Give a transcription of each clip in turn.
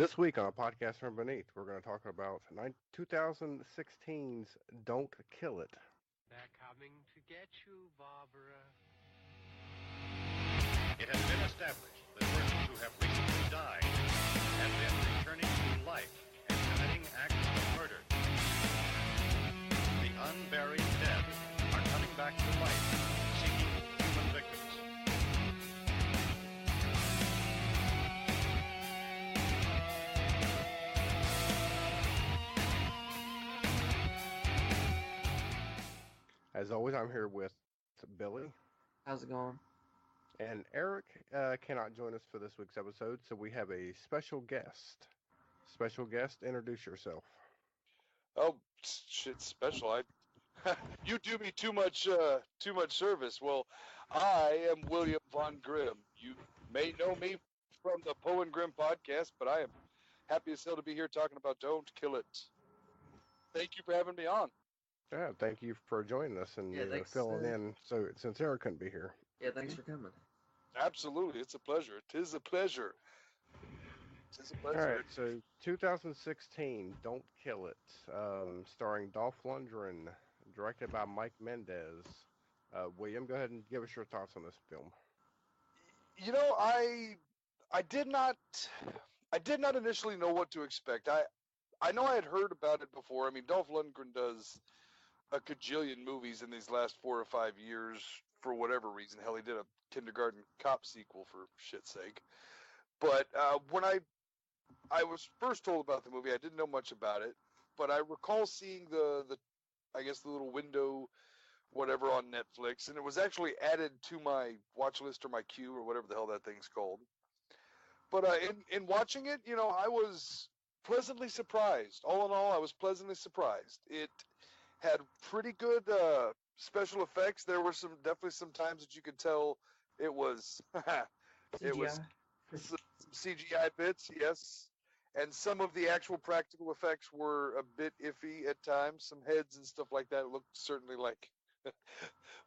This week on a podcast from Beneath, we're going to talk about 2016's Don't Kill It. They're coming to get you, Barbara. It has been established that persons who have recently died have been returning to life and committing acts of murder. The unburied dead are coming back to life, seeking human victims. As always, I'm here with Billy. How's it going? And Eric cannot join us for this week's episode, so we have a special guest. Special guest, introduce yourself. Oh, shit, special. You do me too much service. Well, I am William Von Grimm. You may know me from the Grimm Podcast, but I am happy as hell to be here talking about Don't Kill It. Thank you for having me on. Yeah, thank you for joining us and filling in. So since Eric couldn't be here. Yeah, thanks for coming. Absolutely, it's a pleasure. Tis a pleasure. All right, so 2016, Don't Kill It, starring Dolph Lundgren, directed by Mike Mendez. William, go ahead and give us your thoughts on this film. You know, I did not initially know what to expect. I know I had heard about it before. I mean, Dolph Lundgren does a cajillion movies in these last 4 or 5 years for whatever reason. Hell, he did a Kindergarten Cop sequel for shit's sake. But when I was first told about the movie, I didn't know much about it. But I recall seeing the little window, whatever, on Netflix, and it was actually added to my watch list or my queue or whatever the hell that thing's called. But in watching it, you know, I was pleasantly surprised. All in all, I was pleasantly surprised. It had pretty good special effects. There were definitely some times that you could tell it was it was some CGI bits, yes. And some of the actual practical effects were a bit iffy at times. Some heads and stuff like that looked certainly like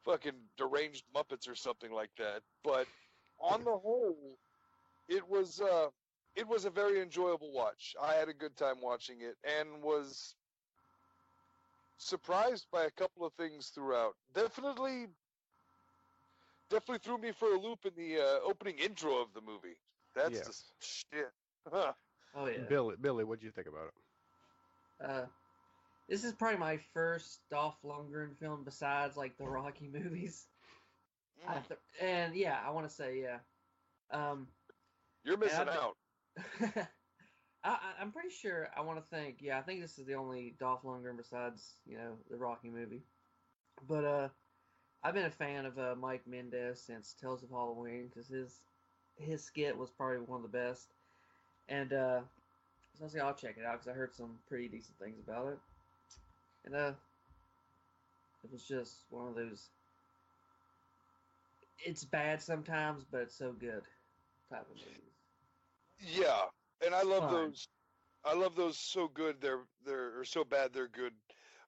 fucking deranged Muppets or something like that. But on the whole, it was a very enjoyable watch. I had a good time watching it and was surprised by a couple of things throughout. Definitely threw me for a loop in the opening intro of the movie. That's just shit. Huh. Oh yeah. Billy, what did you think about it? This is probably my first Dolph Lundgren film besides like the Rocky movies. And yeah, I want to say yeah. You're missing out. I'm pretty sure. I want to think. Yeah, I think this is the only Dolph Lundgren besides, you know, the Rocky movie. But I've been a fan of Mike Mendez since Tales of Halloween because his skit was probably one of the best. And so I say I'll check it out because I heard some pretty decent things about it. And it was just one of those. It's bad sometimes, but it's so good type of movies. Yeah. And I love those. I love those so good they're so bad they're good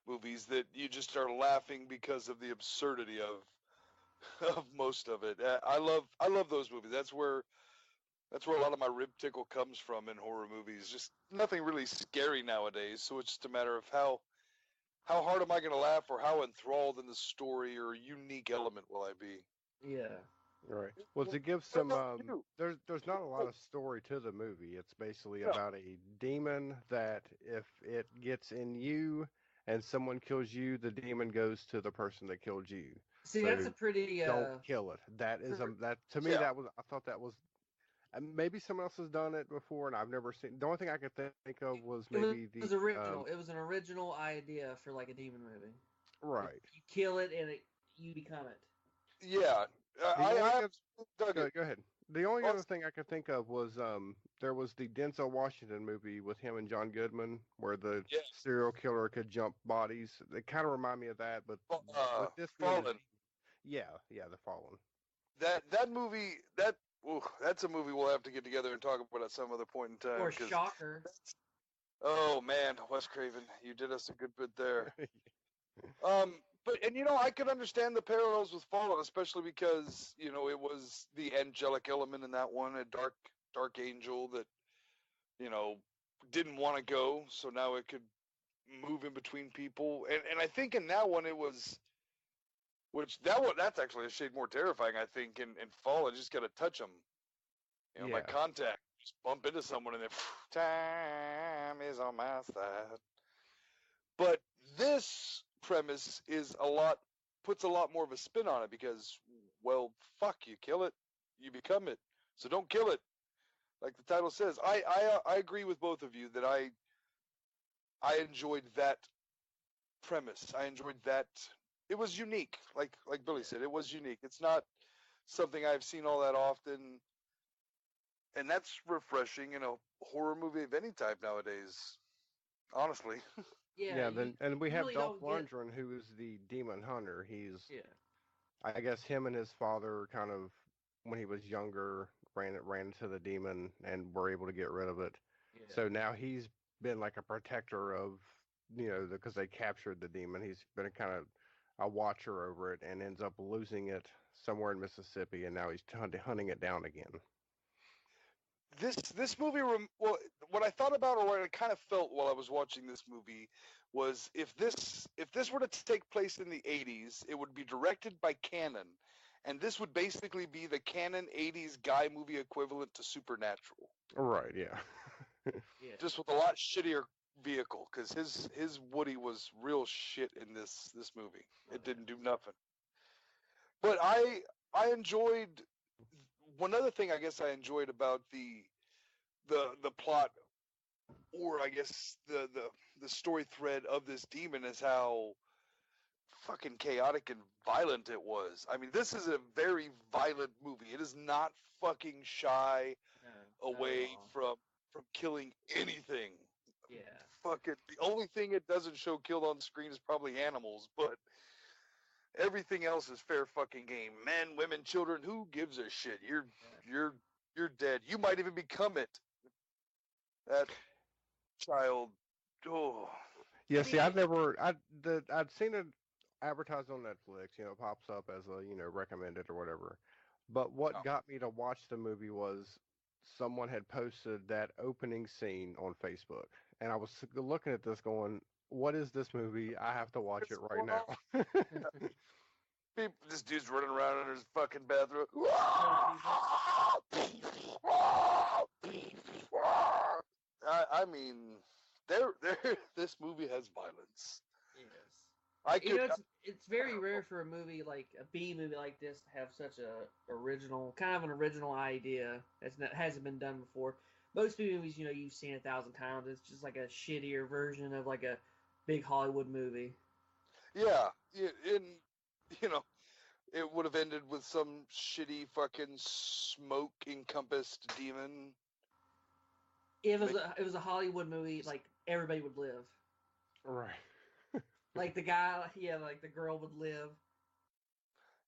movies that you just are laughing because of the absurdity of most of it. I love those movies. That's where a lot of my rib tickle comes from in horror movies. Just nothing really scary nowadays. So it's just a matter of how hard am I going to laugh, or how enthralled in the story or unique element will I be. Yeah. Right. Well, to give some, there's not a lot of story to the movie. It's basically about a demon that if it gets in you and someone kills you, the demon goes to the person that killed you. See, so that's a pretty. Don't kill it. That is that to me. That was. I thought that was. Maybe someone else has done it before, and I've never seen. The only thing I could think of was maybe it was original. It was an original idea for like a demon movie. Right. You kill it and you become it. Yeah. Go ahead. The only other thing I could think of was there was the Denzel Washington movie with him and John Goodman where the serial killer could jump bodies. They kind of remind me of that, but with this Fallen. The Fallen. That movie that's a movie we'll have to get together and talk about at some other point in time. Or Shocker. Oh man, Wes Craven, you did us a good bit there. But you know, I could understand the parallels with Fallen, especially because, you know, it was the angelic element in that one, a dark angel that didn't want to go, so now it could move in between people. And I think in that one it was, that's actually a shade more terrifying. I think in Fall, I just got to touch them, by contact, just bump into someone and then time is on my side. But this premise puts a lot more of a spin on it because, well, fuck, you kill it, you become it. So don't kill it. Like the title says, I agree with both of you that I enjoyed that premise. I enjoyed that. It was unique. Like Billy said, it was unique. It's not something I've seen all that often. And that's refreshing in a horror movie of any type nowadays, honestly. Yeah, and we have really Dolph Lundgren, who is the demon hunter. I guess him and his father kind of, when he was younger, ran into the demon and were able to get rid of it. Yeah. So now he's been like a protector of, because they captured the demon. He's been kind of a watcher over it and ends up losing it somewhere in Mississippi, and now he's hunting it down again. This movie, what I thought about, or what I kind of felt while I was watching this movie, was if this were to take place in the 80s, it would be directed by Cannon, and this would basically be the Cannon 80s guy movie equivalent to Supernatural. Right, yeah. Just with a lot shittier vehicle, because his Woody was real shit in this movie. It didn't do nothing. But I enjoyed. One other thing I guess I enjoyed about the plot, or I guess the story thread of this demon, is how fucking chaotic and violent it was. I mean, this is a very violent movie. It is not fucking shy away from killing anything. Yeah. Fucking the only thing it doesn't show killed on screen is probably animals, but everything else is fair fucking game. Men, women, children, who gives a shit? You're dead. You might even become it. That child. Oh. Yeah, see, I'd seen it advertised on Netflix, it pops up as a, recommended or whatever. But what got me to watch the movie was someone had posted that opening scene on Facebook. And I was looking at this going, what is this movie? I have to watch it right now. This dude's running around in his fucking bathroom. I mean, this movie has violence. Yes. It's very rare for a movie like a B movie like this to have such a an original idea that hasn't been done before. Most B movies, you've seen 1,000 times. It's just like a shittier version of like a big Hollywood movie. Yeah, it would have ended with some shitty fucking smoke encompassed demon. If it was a Hollywood movie, like everybody would live. Right. Like the guy, like the girl would live.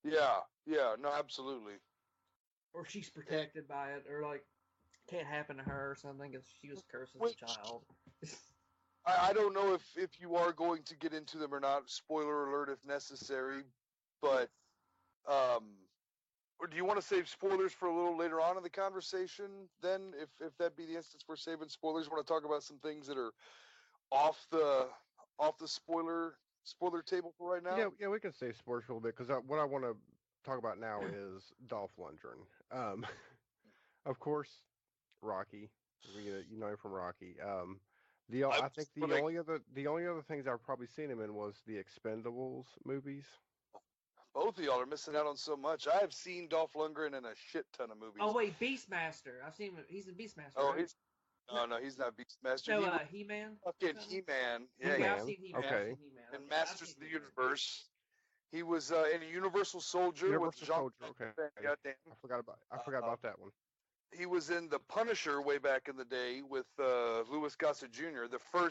Yeah, no, absolutely. Or she's protected by it, or like can't happen to her or something if she was cursed as a child. I don't know if you are going to get into them or not. Spoiler alert if necessary. But, or do you want to save spoilers for a little later on in the conversation then? If that be the instance we're saving spoilers, want to talk about some things that are off the spoiler table for right now? Yeah, we can save spoilers for a little bit, because what I want to talk about now is Dolph Lundgren. Of course, Rocky. You know him from Rocky. I think the only other things I've probably seen him in was the Expendables movies. Both of y'all are missing out on so much. I have seen Dolph Lundgren in a shit ton of movies. Oh wait, Beastmaster. I've seen him. He's in Beastmaster. Oh, right? he's not Beastmaster. No, He-Man. Fucking He-Man. Yeah, I've seen He-Man. Okay. And Masters of the Universe. He was in a Universal Soldier with Jean. Okay. Goddamn. I forgot about that one. He was in The Punisher way back in the day with Louis Gossett Jr. One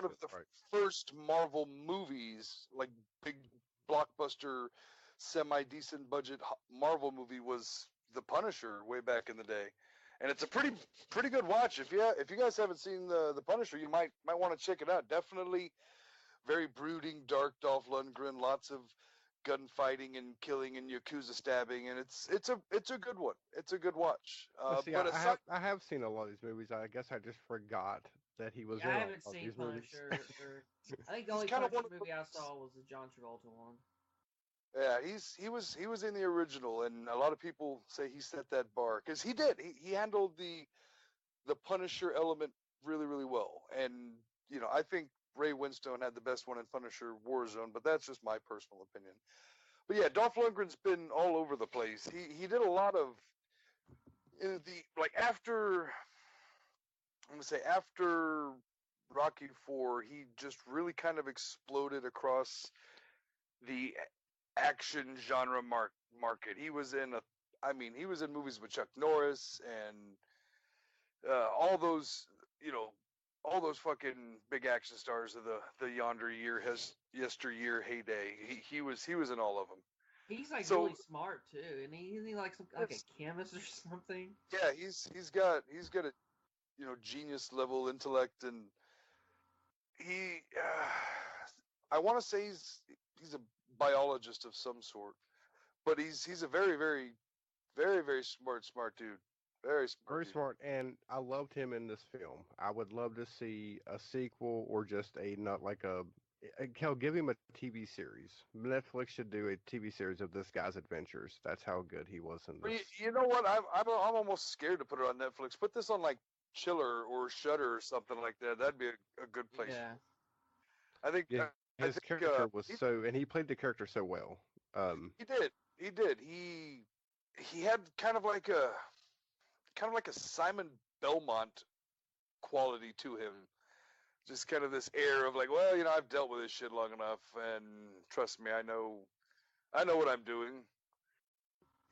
of the first Marvel movies, like big blockbuster, semi-decent budget Marvel movie, was The Punisher way back in the day, and it's a pretty good watch. If you guys haven't seen the Punisher, you might want to check it out. Definitely very brooding, dark Dolph Lundgren, lots of gunfighting and killing and Yakuza stabbing, and it's a good one. It's a good watch. See, But I have seen a lot of these movies. I guess I just forgot that he was in I all haven't of seen these movies. Punisher. I think the only kind of Punisher one of movie I saw was the John Travolta one. Yeah, he was in the original, and a lot of people say he set that bar because he did. He handled the Punisher element really, really well, and I think Ray Winstone had the best one in Punisher Warzone, but that's just my personal opinion. But yeah, Dolph Lundgren's been all over the place. He did a lot of after I'm gonna say after Rocky IV, he just really kind of exploded across the action genre market. He was in he was in movies with Chuck Norris and all those fucking big action stars of the yesteryear heyday. He was in all of them. He's really smart too, and he's like a chemist or something. Yeah, he's got a genius level intellect, and he I want to say he's a biologist of some sort, but he's a very, very, very, very smart dude. Very smart. Very smart, and I loved him in this film. I would love to see a sequel or just hell, give him a TV series. Netflix should do a TV series of this guy's adventures. That's how good he was in this. You know what? I'm almost scared to put it on Netflix. Put this on like Chiller or Shudder or something like that. That'd be a good place. Yeah. I think his character was and he played the character so well. He did. He had kind of like a Simon Belmont quality to him. Just kind of this air of like, well, I've dealt with this shit long enough, and trust me, I know what I'm doing.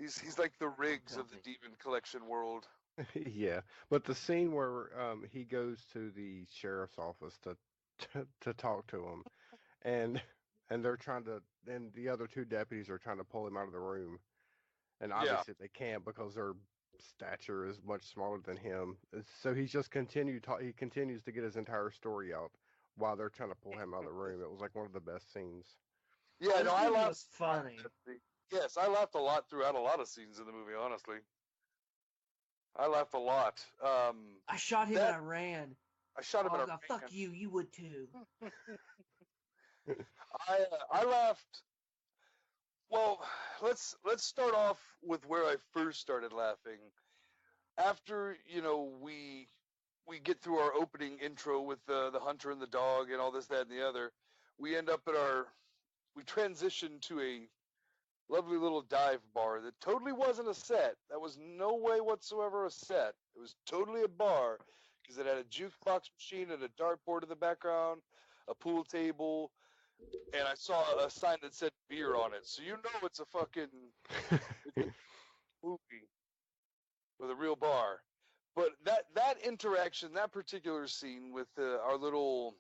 He's like the Riggs of the Demon Collection world. Yeah, but the scene where he goes to the sheriff's office to talk to him, and they're trying to, and the other two deputies are trying to pull him out of the room, and obviously they can't because their stature is much smaller than him. So he just continues to get his entire story out while they're trying to pull him out of the room. It was like one of the best scenes. Yeah, no, I laughed. Was funny. Yes, I laughed a lot throughout a lot of scenes in the movie. Honestly, I laughed a lot. I shot him and I ran. I shot him and I ran. Fuck you! You would too. I laughed. Well, let's start off with where I first started laughing. After we get through our opening intro with the hunter and the dog and all this, that, and the other, we end up we transition to a lovely little dive bar that totally wasn't a set. That was no way whatsoever a set. It was totally a bar because it had a jukebox machine and a dartboard in the background, a pool table. And I saw a sign that said beer on it. So it's a fucking movie with a real bar. But that interaction, that particular scene with our little...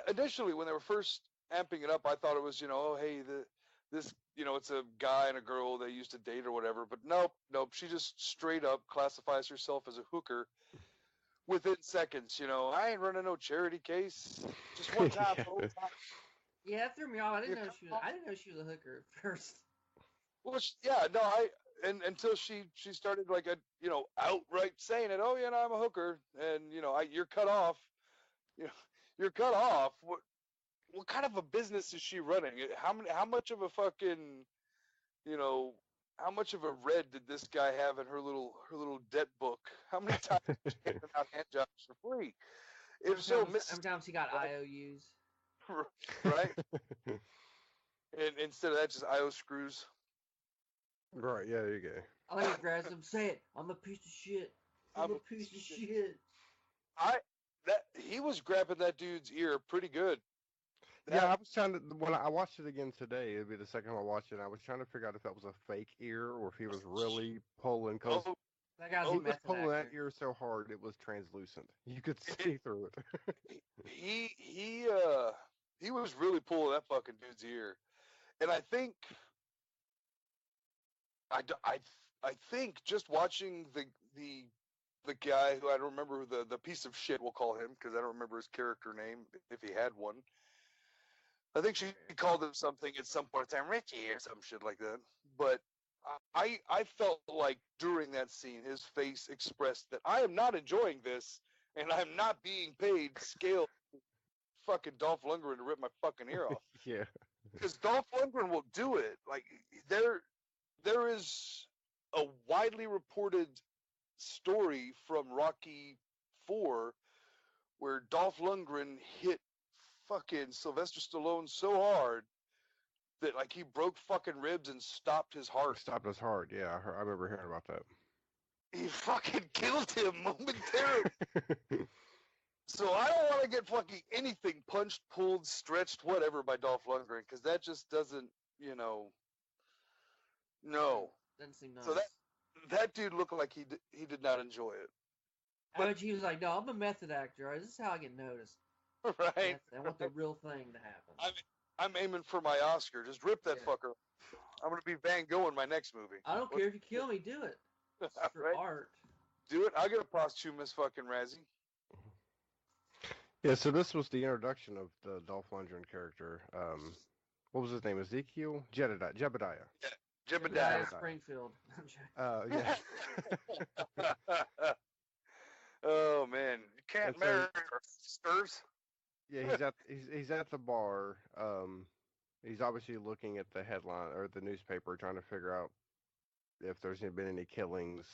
initially, when they were first amping it up, I thought it was, this it's a guy and a girl they used to date or whatever. But nope. She just straight up classifies herself as a hooker. Within seconds, I ain't running no charity case. Just one time, the whole time. Yeah, that threw me off. I didn't know she was a hooker at first. Well, until she started outright saying it. Oh yeah, no, I'm a hooker, and you're cut off. You're cut off. What kind of a business is she running? How much of a fucking, how much of a red did this guy have in her little debt book? How many times did she hand out hand jobs for free? Sometimes he got IOUs. Right? And instead of that, just IO screws. Right, yeah, there you go. I like it, grabs him. Say it. I'm a piece of shit. I'm a piece of shit. He was grabbing that dude's ear pretty good. I was trying to, when I watched it again today, it'd be the second time I watched it, and I was trying to figure out if that was a fake ear or if he was really pulling, because he was pulling that ear so hard it was translucent. You could see through it. He was really pulling that fucking dude's ear. And I think just watching the guy who I don't remember the piece of shit, we'll call him, because I don't remember his character name if he had one. I think she called him something at some point in time, Richie or some shit like that. But I felt like during that scene, his face expressed that I am not enjoying this, and I'm not being paid scale fucking Dolph Lundgren to rip my fucking ear off. Yeah. Because Dolph Lundgren will do it. Like there is a widely reported story from Rocky 4 where Dolph Lundgren hit fucking Sylvester Stallone so hard that like he broke fucking ribs and stopped his heart. Stopped his heart. Yeah, I remember hearing about that. He fucking killed him momentarily. So I don't want to get fucking anything punched, pulled, stretched, whatever by Dolph Lundgren because that just doesn't, no. Doesn't seem nice. So that dude looked like he did not enjoy it. But he was like, no, I'm a method actor. Right? This is how I get noticed. Right. I want the real thing to happen. I'm aiming for my Oscar. Just rip that fucker. I'm going to be Van Gogh in my next movie. I don't care if you kill me. Do it. It's for Right? art. Do it. I'll get a posthumous fucking Razzie. Yeah, so this was the introduction of the Dolph Lundgren character. What was his name? Ezekiel? Jebediah. Jebediah. Springfield. Yeah. Oh man, you can't marry sisters. Yeah, he's at the bar. He's obviously looking at the headline or the newspaper, trying to figure out if there's been any killings.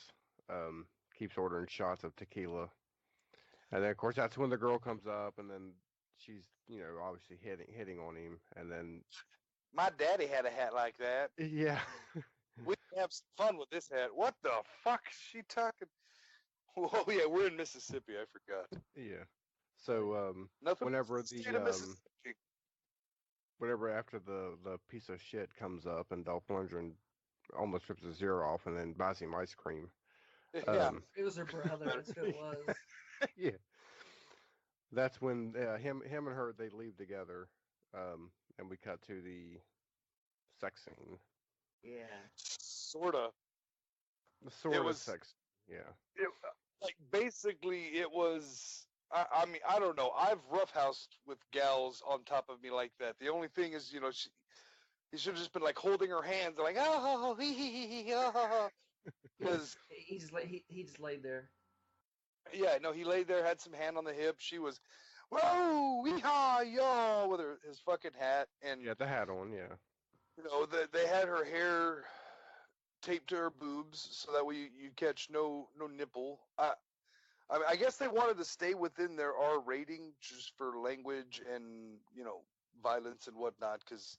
Keeps ordering shots of tequila, and then of course that's when the girl comes up, and then she's obviously hitting on him, and then my daddy had a hat like that. Yeah. We can have some fun with this hat. What the fuck is she talking? Oh yeah, we're in Mississippi. I forgot. Yeah. So whenever after the piece of shit comes up and Dolph Lundgren almost rips his ear off and then buys him ice cream. Yeah. It was her brother. That's who it was. Yeah. That's when him and her, they leave together, and we cut to the sex scene. Yeah. Sorta. Sort of sex. Yeah. Basically, it was. I mean, I don't know. I've roughhoused with gals on top of me like that. The only thing is, he should have just been like holding her hands, like because he just laid there. Yeah, no, he laid there, had some hand on the hip. She was, whoa, wee-haw, yo, with his fucking hat, and the hat on, yeah. They had her hair taped to her boobs so that way you catch no nipple. I guess they wanted to stay within their R rating just for language and violence and whatnot, because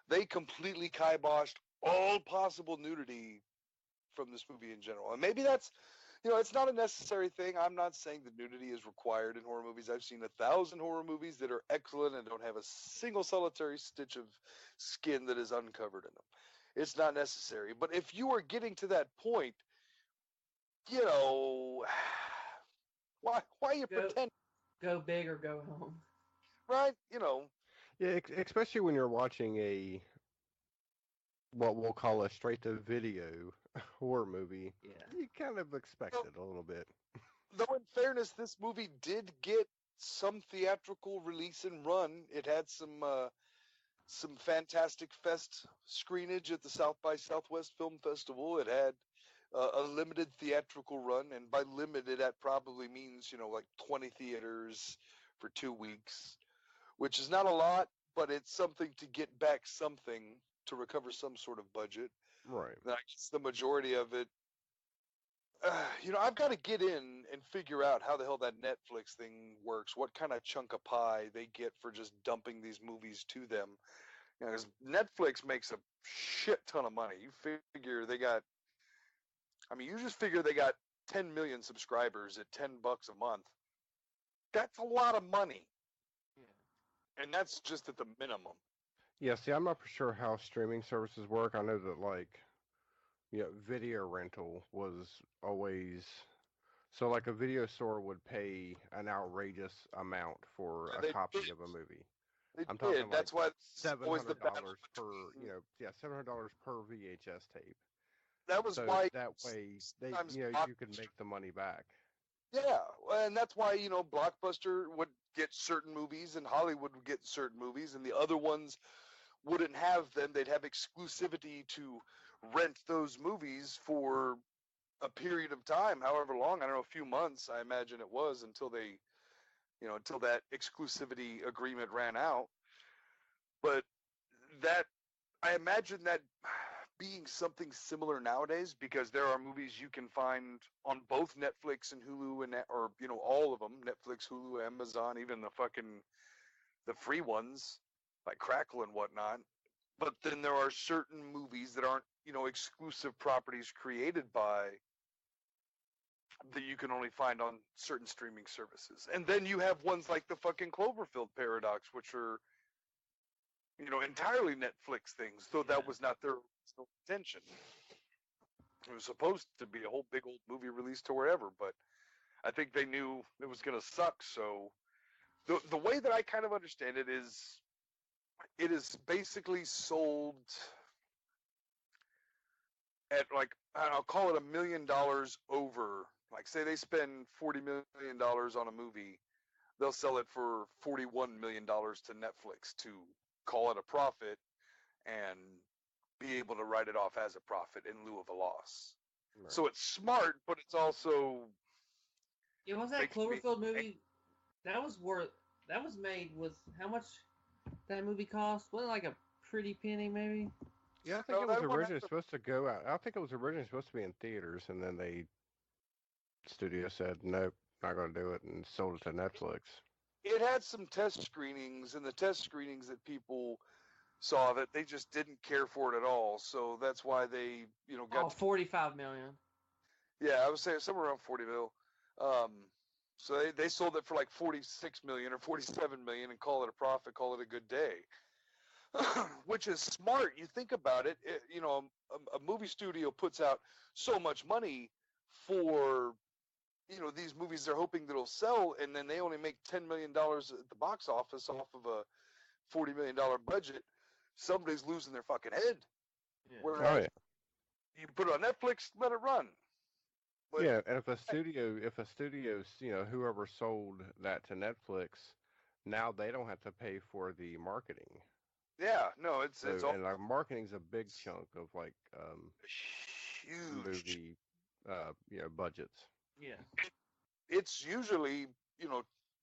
they completely kiboshed all possible nudity from this movie in general. And maybe that's, it's not a necessary thing. I'm not saying that nudity is required in horror movies. I've seen 1,000 horror movies that are excellent and don't have a single solitary stitch of skin that is uncovered in them. It's not necessary. But if you are getting to that point, why you pretend? Go big or go home. Right? Yeah, especially when you're watching what we'll call a straight-to-video horror movie. Yeah. You kind of expect it a little bit. Though, in fairness, this movie did get some theatrical release and run. It had some Fantastic Fest screenage at the South by Southwest Film Festival. It had a limited theatrical run, and by limited, that probably means, like 20 theaters for 2 weeks, which is not a lot, but it's something to get back something to recover some sort of budget. Right. And I guess the majority of it, I've got to get in and figure out how the hell that Netflix thing works, what kind of chunk of pie they get for just dumping these movies to them. Because Netflix makes a shit ton of money. You just figure they got 10 million subscribers at $10 a month. That's a lot of money. Yeah. And that's just at the minimum. Yeah, see, I'm not for sure how streaming services work. I know that, video rental was always... So, a video store would pay an outrageous amount for a copy of a movie. I'm talking that's why $700 per, $700 per VHS tape. That was why... That way, you can make the money back. Yeah, and that's why, Blockbuster would get certain movies and Hollywood would get certain movies, and the other ones wouldn't have them. They'd have exclusivity to rent those movies for a period of time, however long. I don't know, a few months, I imagine it was, until until that exclusivity agreement ran out. But that, I imagine that being something similar nowadays, because there are movies you can find on both Netflix and Hulu, or all of them, Netflix, Hulu, Amazon, even the free ones like Crackle and whatnot. But then there are certain movies that aren't exclusive properties created by, that you can only find on certain streaming services. And then you have ones like the fucking Cloverfield paradox, which are entirely Netflix things, though that was not their original intention. It was supposed to be a whole big old movie released to wherever, but I think they knew it was going to suck. So the way that I kind of understand it is basically sold at, like, I'll call it $1 million over. Like, say they spend $40 million on a movie, they'll sell it for $41 million to Netflix to call it a profit and be able to write it off as a profit in lieu of a loss. Right. So it's smart, but it's also... Yeah, was that Cloverfield movie? That was made with, how much that movie cost? Wasn't it like a pretty penny, maybe? Yeah, I think it was originally supposed to go out. I think it was originally supposed to be in theaters, and then studio said, nope, not going to do it, and sold it to Netflix. It had some test screenings, and the test screenings that people saw of it, they just didn't care for it at all. So that's why they, got... $45 million. Yeah, I was saying somewhere around 40 mil. So they sold it for like 46 million or 47 million and call it a profit, call it a good day. Which is smart. You think about it, a movie studio puts out so much money for, these movies they're hoping that will sell, and then they only make $10 million at the box office off of a $40 million budget. Somebody's losing their fucking head. Yeah. Whereas you put it on Netflix, let it run. But, yeah, and if a studio's, whoever sold that to Netflix, now they don't have to pay for the marketing. Yeah, no, it's all... And like, marketing's a big chunk of, like, huge movie, budgets. Yeah. It's usually,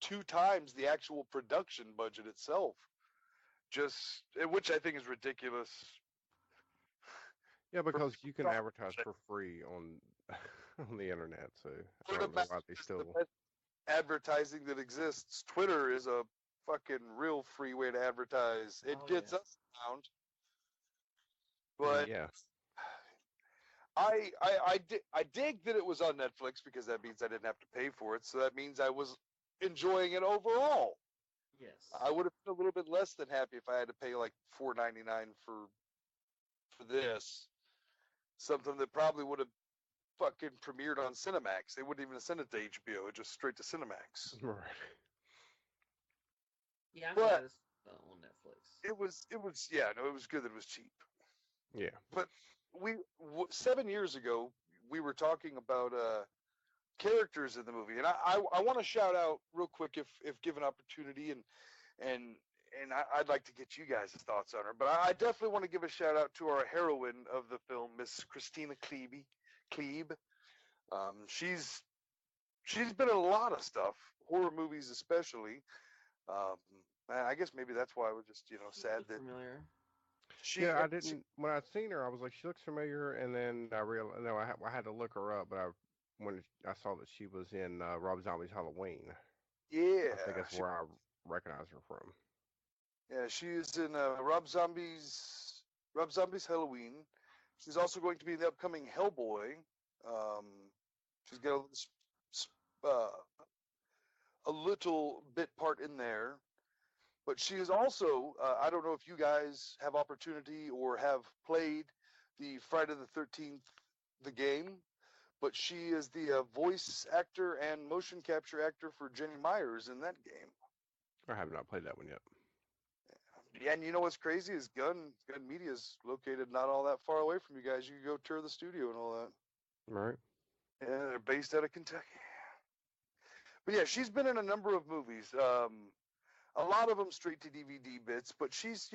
2 times the actual production budget itself. Which I think is ridiculous. Yeah, because you can advertise for free on the internet, so I don't know why they still... The best advertising that exists. Twitter is a fucking real free way to advertise. It gets us around. But yeah. I dig that it was on Netflix, because that means I didn't have to pay for it. So that means I was enjoying it overall. Yes. I would have been a little bit less than happy if I had to pay like $4.99 for this. Something that probably would have fucking premiered on Cinemax. They wouldn't even have sent it to HBO. It just straight to Cinemax. Right. Yeah, I'm glad it's on Netflix. It was it was good that it was cheap. Yeah. But 7 years ago, we were talking about characters in the movie, and I want to shout out real quick, if given opportunity, and I'd like to get you guys' thoughts on her. But I definitely want to give a shout out to our heroine of the film, Miss Christina Klebe. She's been in a lot of stuff, horror movies especially. I guess maybe that's why I was just sad that. Familiar. I didn't. When I seen her, I was like, she looks familiar, and then I realized I had to look her up. But when I saw that she was in Rob Zombie's Halloween, yeah, I think that's where I recognize her from. Yeah, she's in Rob Zombie's Halloween. She's also going to be in the upcoming Hellboy. She's got a little bit part in there. But she is also, I don't know if you guys have opportunity or have played the Friday the 13th, the game, but she is the voice actor and motion capture actor for Jenny Myers in that game. I have not played that one yet. Yeah, and you know what's crazy is Gun Media is located not all that far away from you guys. You can go tour the studio and all that. Right. Yeah, they're based out of Kentucky. But yeah, she's been in a number of movies. A lot of them straight to DVD bits, but she's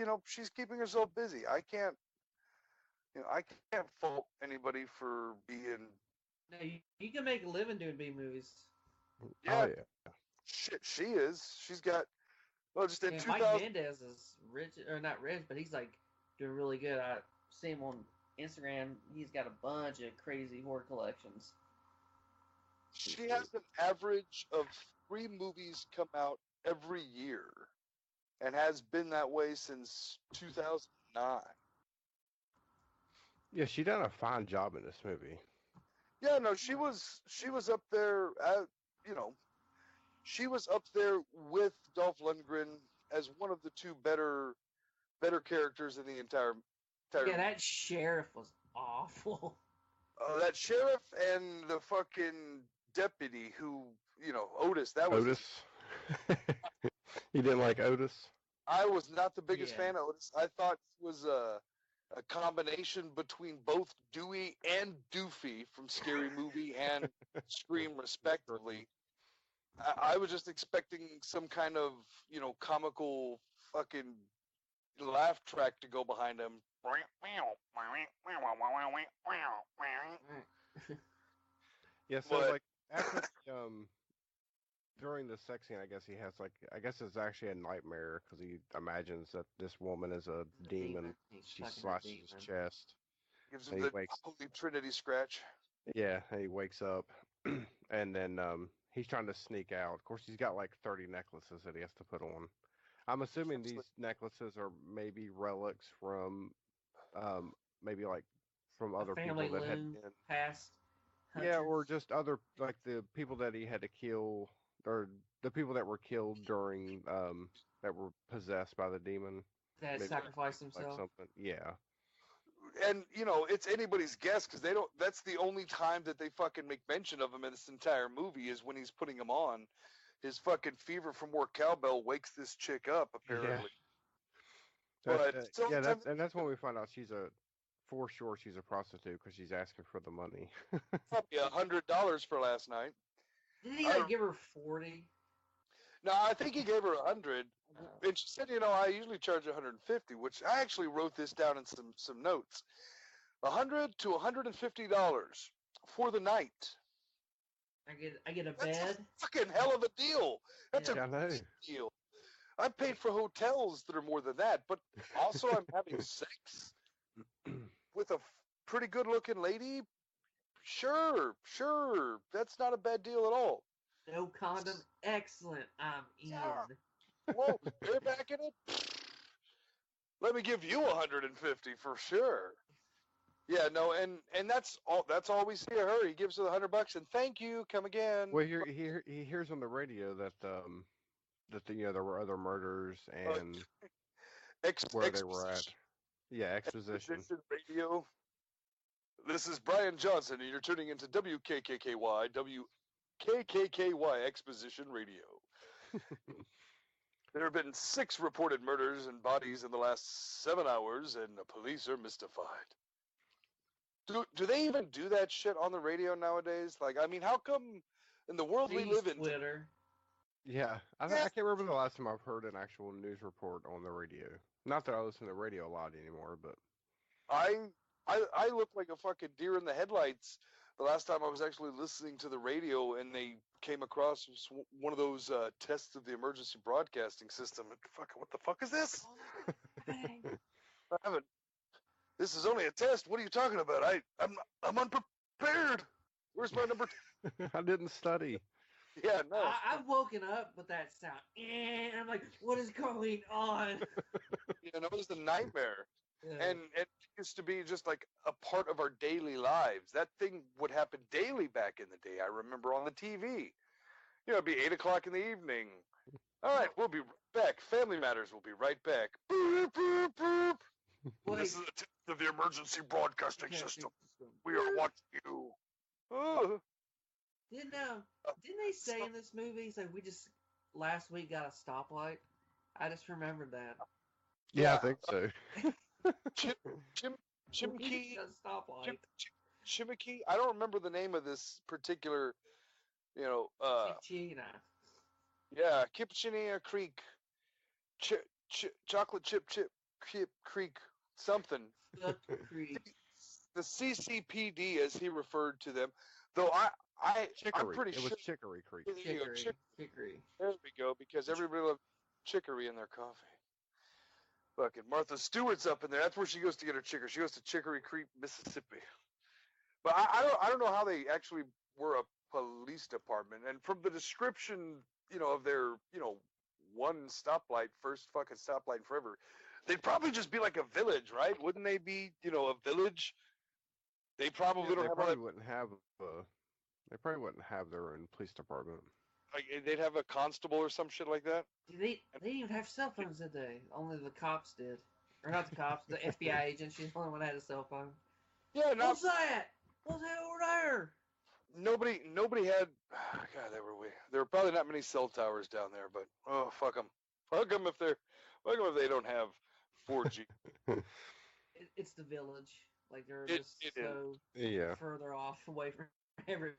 keeping herself busy. I can't fault anybody for being. No, you can make a living doing B movies. Yeah, Oh, yeah. shit, she is. She's got. Well, just in Yeah, 2000. Mike Mendez is rich, or not rich, but he's like doing really good. I see him on Instagram. He's got a bunch of crazy horror collections. She has an average of 3 movies come out every year, and has been that way since 2009. Yeah, she done a fine job in this movie. Yeah, no, she was up there. She was up there with Dolph Lundgren as one of the 2 better characters in the entire. Yeah, that sheriff was awful. That sheriff and the fucking deputy who, Otis. That was Otis. You didn't like Otis? I was not the biggest Yeah. fan of Otis. I thought it was a combination between both Dewey and Doofy from Scary Movie and Scream, respectively. I was just expecting some kind of, comical fucking laugh track to go behind him. Yeah, so But- like after during the sex scene, I guess it's actually a nightmare because he imagines that this woman is a demon. He's She fucking a slashes his demon. chest. Gives And him he the wakes. Holy Trinity scratch. Yeah, and he wakes up, and then he's trying to sneak out. Of course, he's got like 30 necklaces that he has to put on. I'm assuming these necklaces are maybe relics from, maybe like from other people family that had loon been. past. Yeah, or hunters. just other, like the people that he had to kill, or the people that were killed during, that were possessed by the demon. that maybe sacrificed Like himself. something. Yeah. And, it's anybody's guess because that's the only time that they fucking make mention of him in this entire movie is when he's putting him on. His fucking fever from more cowbell wakes this chick up, apparently. But That's when we find out for sure she's a prostitute because she's asking for the money. probably $100 for last night. Did he I like don't- give her 40? No, I think he gave her 100, and she said, I usually charge 150, which I actually wrote this down in some notes. $100 to $150 for the night. I get a That's bed. a fucking hell of a deal. That's Yeah, I know. a great deal. I paid for hotels that are more than that, but also I'm having sex with a pretty good-looking lady. Sure, that's not a bad deal at all. No condom. Excellent. I'm in. Yeah. Whoa, they're back in it. Let me give you 150 for sure. Yeah, no, and that's all we see of her. He gives her the $100 and thank you, come again. Well, he hears on the radio that there were other murders and where they were at. Yeah, exposition. Radio. This is Brian Johnson, and you're tuning into WKKKY Exposition Radio. There have been 6 reported murders and bodies in the last 7 hours, and the police are mystified. Do they even do that shit on the radio nowadays? Like, I mean, how come in the world we live in? Twitter. Yeah, I can't remember the last time I've heard an actual news report on the radio. Not that I listen to the radio a lot anymore, but I look like a fucking deer in the headlights the last time I was actually listening to the radio and they came across one of those tests of the emergency broadcasting system. And fucking, what the fuck is this? I haven't. This is only a test. What are you talking about? I'm unprepared. Where's my number? I didn't study. Yeah, no. I've woken up with that sound. And I'm like, what is going on? It was a nightmare. Yeah. And it used to be just like a part of our daily lives. That thing would happen daily back in the day. I remember on the TV. It'd be 8 o'clock in the evening. All right, we'll be right back. Family Matters will be right back. Boop, boop, boop. Wait. This is the test of the emergency broadcasting Okay, system. We are watching you. Oh. Didn't they say in this movie, so we just last week got a stoplight? I just remembered that. Yeah, I think so. Chimkey. A stoplight. Chimkey. I don't remember the name of this particular China. Yeah, Kipchinia Creek, Chocolate Chip Creek, something. Creek. The CCPD, as he referred to them, though I'm pretty sure it was Chicory Creek. Chicory. There we go, because everybody loves chicory in their coffee. Fucking Martha Stewart's up in there. That's where she goes to get her chicory. She goes to Chicory Creek, Mississippi. But I don't know how they actually were a police department. And from the description, of their, one stoplight, first fucking stoplight forever, they'd probably just be like a village, right? Wouldn't they be, a village? They probably They probably wouldn't have their own police department. Like, they'd have a constable or some shit like that. They didn't even have cell phones, did they? Only the cops did, or not the cops, the FBI agent. She's the only one that had a cell phone. Yeah, what's that? What's that over there? Nobody had. Oh, God, there were probably not many cell towers down there, but fuck them if they don't have 4G. It's the village. Like they're just so further off away from every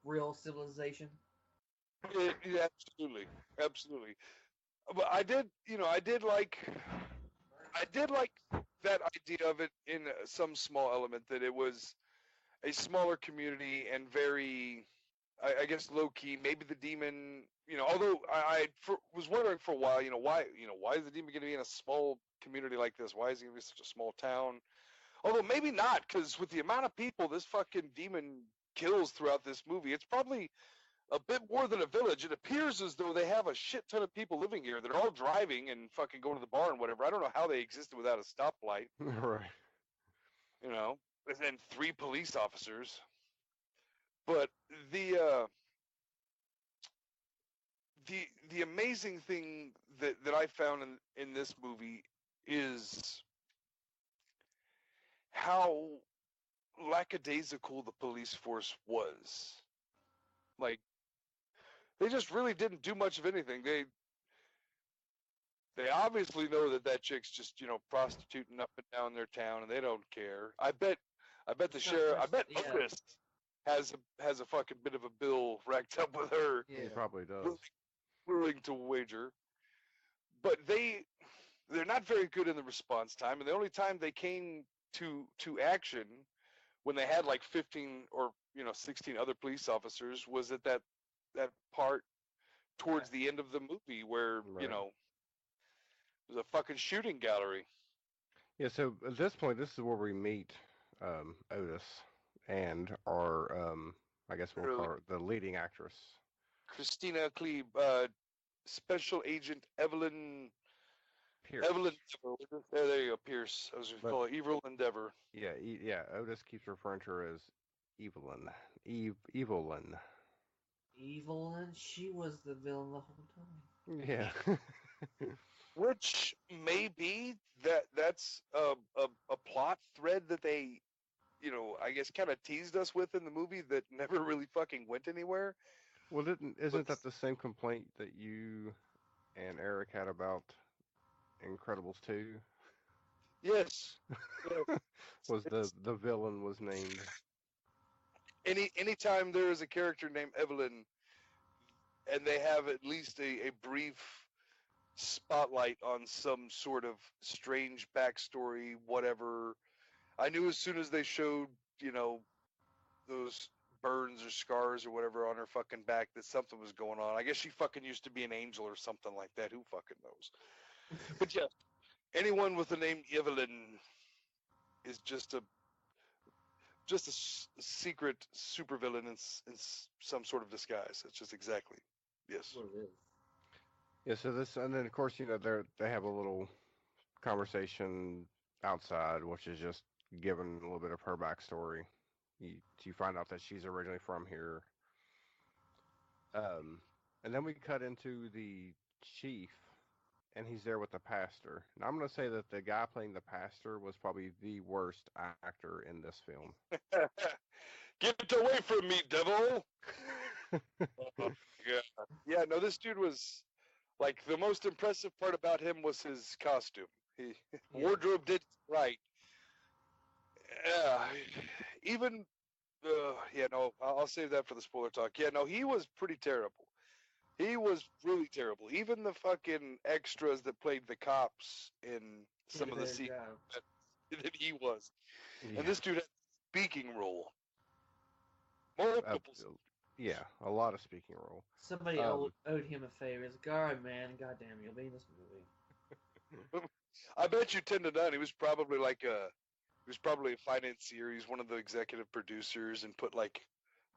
real civilization. Yeah, absolutely. But I did like that idea of it in some small element, that it was a smaller community and very, I guess, low key. Maybe the demon, although I was wondering for a while, why is the demon going to be in a small community like this? Why is he going to be such a small town? Although maybe not, because with the amount of people this fucking demon kills throughout this movie, it's probably a bit more than a village. It appears as though they have a shit ton of people living here. They're all driving and fucking going to the bar and whatever. I don't know how they existed without a stoplight. Right. And then 3 police officers. But the amazing thing that I found in this movie is how lackadaisical the police force was. Like, they just really didn't do much of anything. They obviously know that chick's just, prostituting up and down their town, and they don't care. I bet the sheriff, Otis has a fucking bit of a bill racked up with her. Yeah, he probably does. Willing to wager. But they're not very good in the response time, and the only time they came to action, when they had like 15 or 16 other police officers, was at that part towards the end of the movie where there's a fucking shooting gallery. Yeah, so at this point, this is where we meet Otis and our I guess we'll call her the leading actress, Christina Klebe, Special Agent Evelyn Pierce. There you go, Pierce. I was going to call it Evil Endeavor. Yeah. Otis keeps referring to her as Evelyn. Evelyn. Evelyn? She was the villain the whole time. Yeah. Which maybe that's a plot thread that they, I guess kind of teased us with in the movie that never really fucking went anywhere. Well, isn't that the same complaint that you and Eric had about Incredibles 2? Yes. Was the villain was named. Anytime there is a character named Evelyn and they have at least a brief spotlight on some sort of strange backstory, whatever, I knew as soon as they showed, those burns or scars or whatever on her fucking back that something was going on. I guess she fucking used to be an angel or something like that. Who fucking knows? But yeah, anyone with the name Evelyn is just a secret supervillain in some sort of disguise. It's just exactly, yes. Yeah, so this, and then of course, they have a little conversation outside, which is just giving a little bit of her backstory. You find out that she's originally from here. And then we cut into the chief, and he's there with the pastor. And I'm going to say that the guy playing the pastor was probably the worst actor in this film. Get it away from me, devil! Yeah, no, this dude was, like, the most impressive part about him was his costume. Wardrobe did right. Even Yeah, no, I'll save that for the spoiler talk. Yeah, no, he was pretty terrible. He was really terrible. Even the fucking extras that played the cops in some of the scenes that he was. Yeah. And this dude had a speaking role. Multiple. Yeah, a lot of speaking role. Somebody owed him a favor. He's like, all right, man, goddamn, you'll be in this movie. I bet you 10 to 9. He was probably a financier. He's one of the executive producers and put like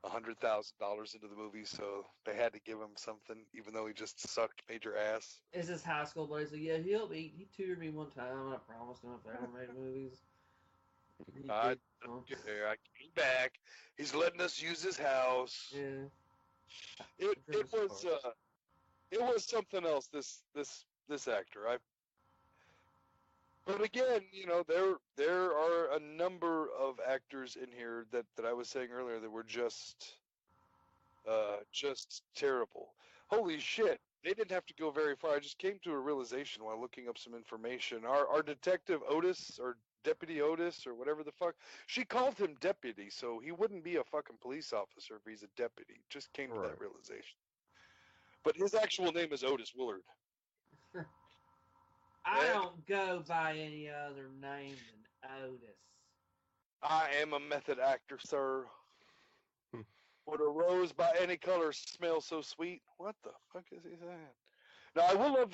$100,000 into the movie, so they had to give him something, even though he just sucked major ass. It's his high school buddy. He's like, yeah, he tutored me one time, and I promised him if I ever made movies. I came back. He's letting us use his house. Yeah. It was something else. This actor. But again, there are a number of actors in here that I was saying earlier that were just terrible. Holy shit. They didn't have to go very far. I just came to a realization while looking up some information. Our detective Otis, or Deputy Otis, or whatever the fuck, she called him deputy, so he wouldn't be a fucking police officer if he's a deputy. Just came to that realization. But his actual name is Otis Willard. I don't go by any other name than Otis. I am a method actor, sir. Would a rose by any color smell so sweet? What the fuck is he saying? Now,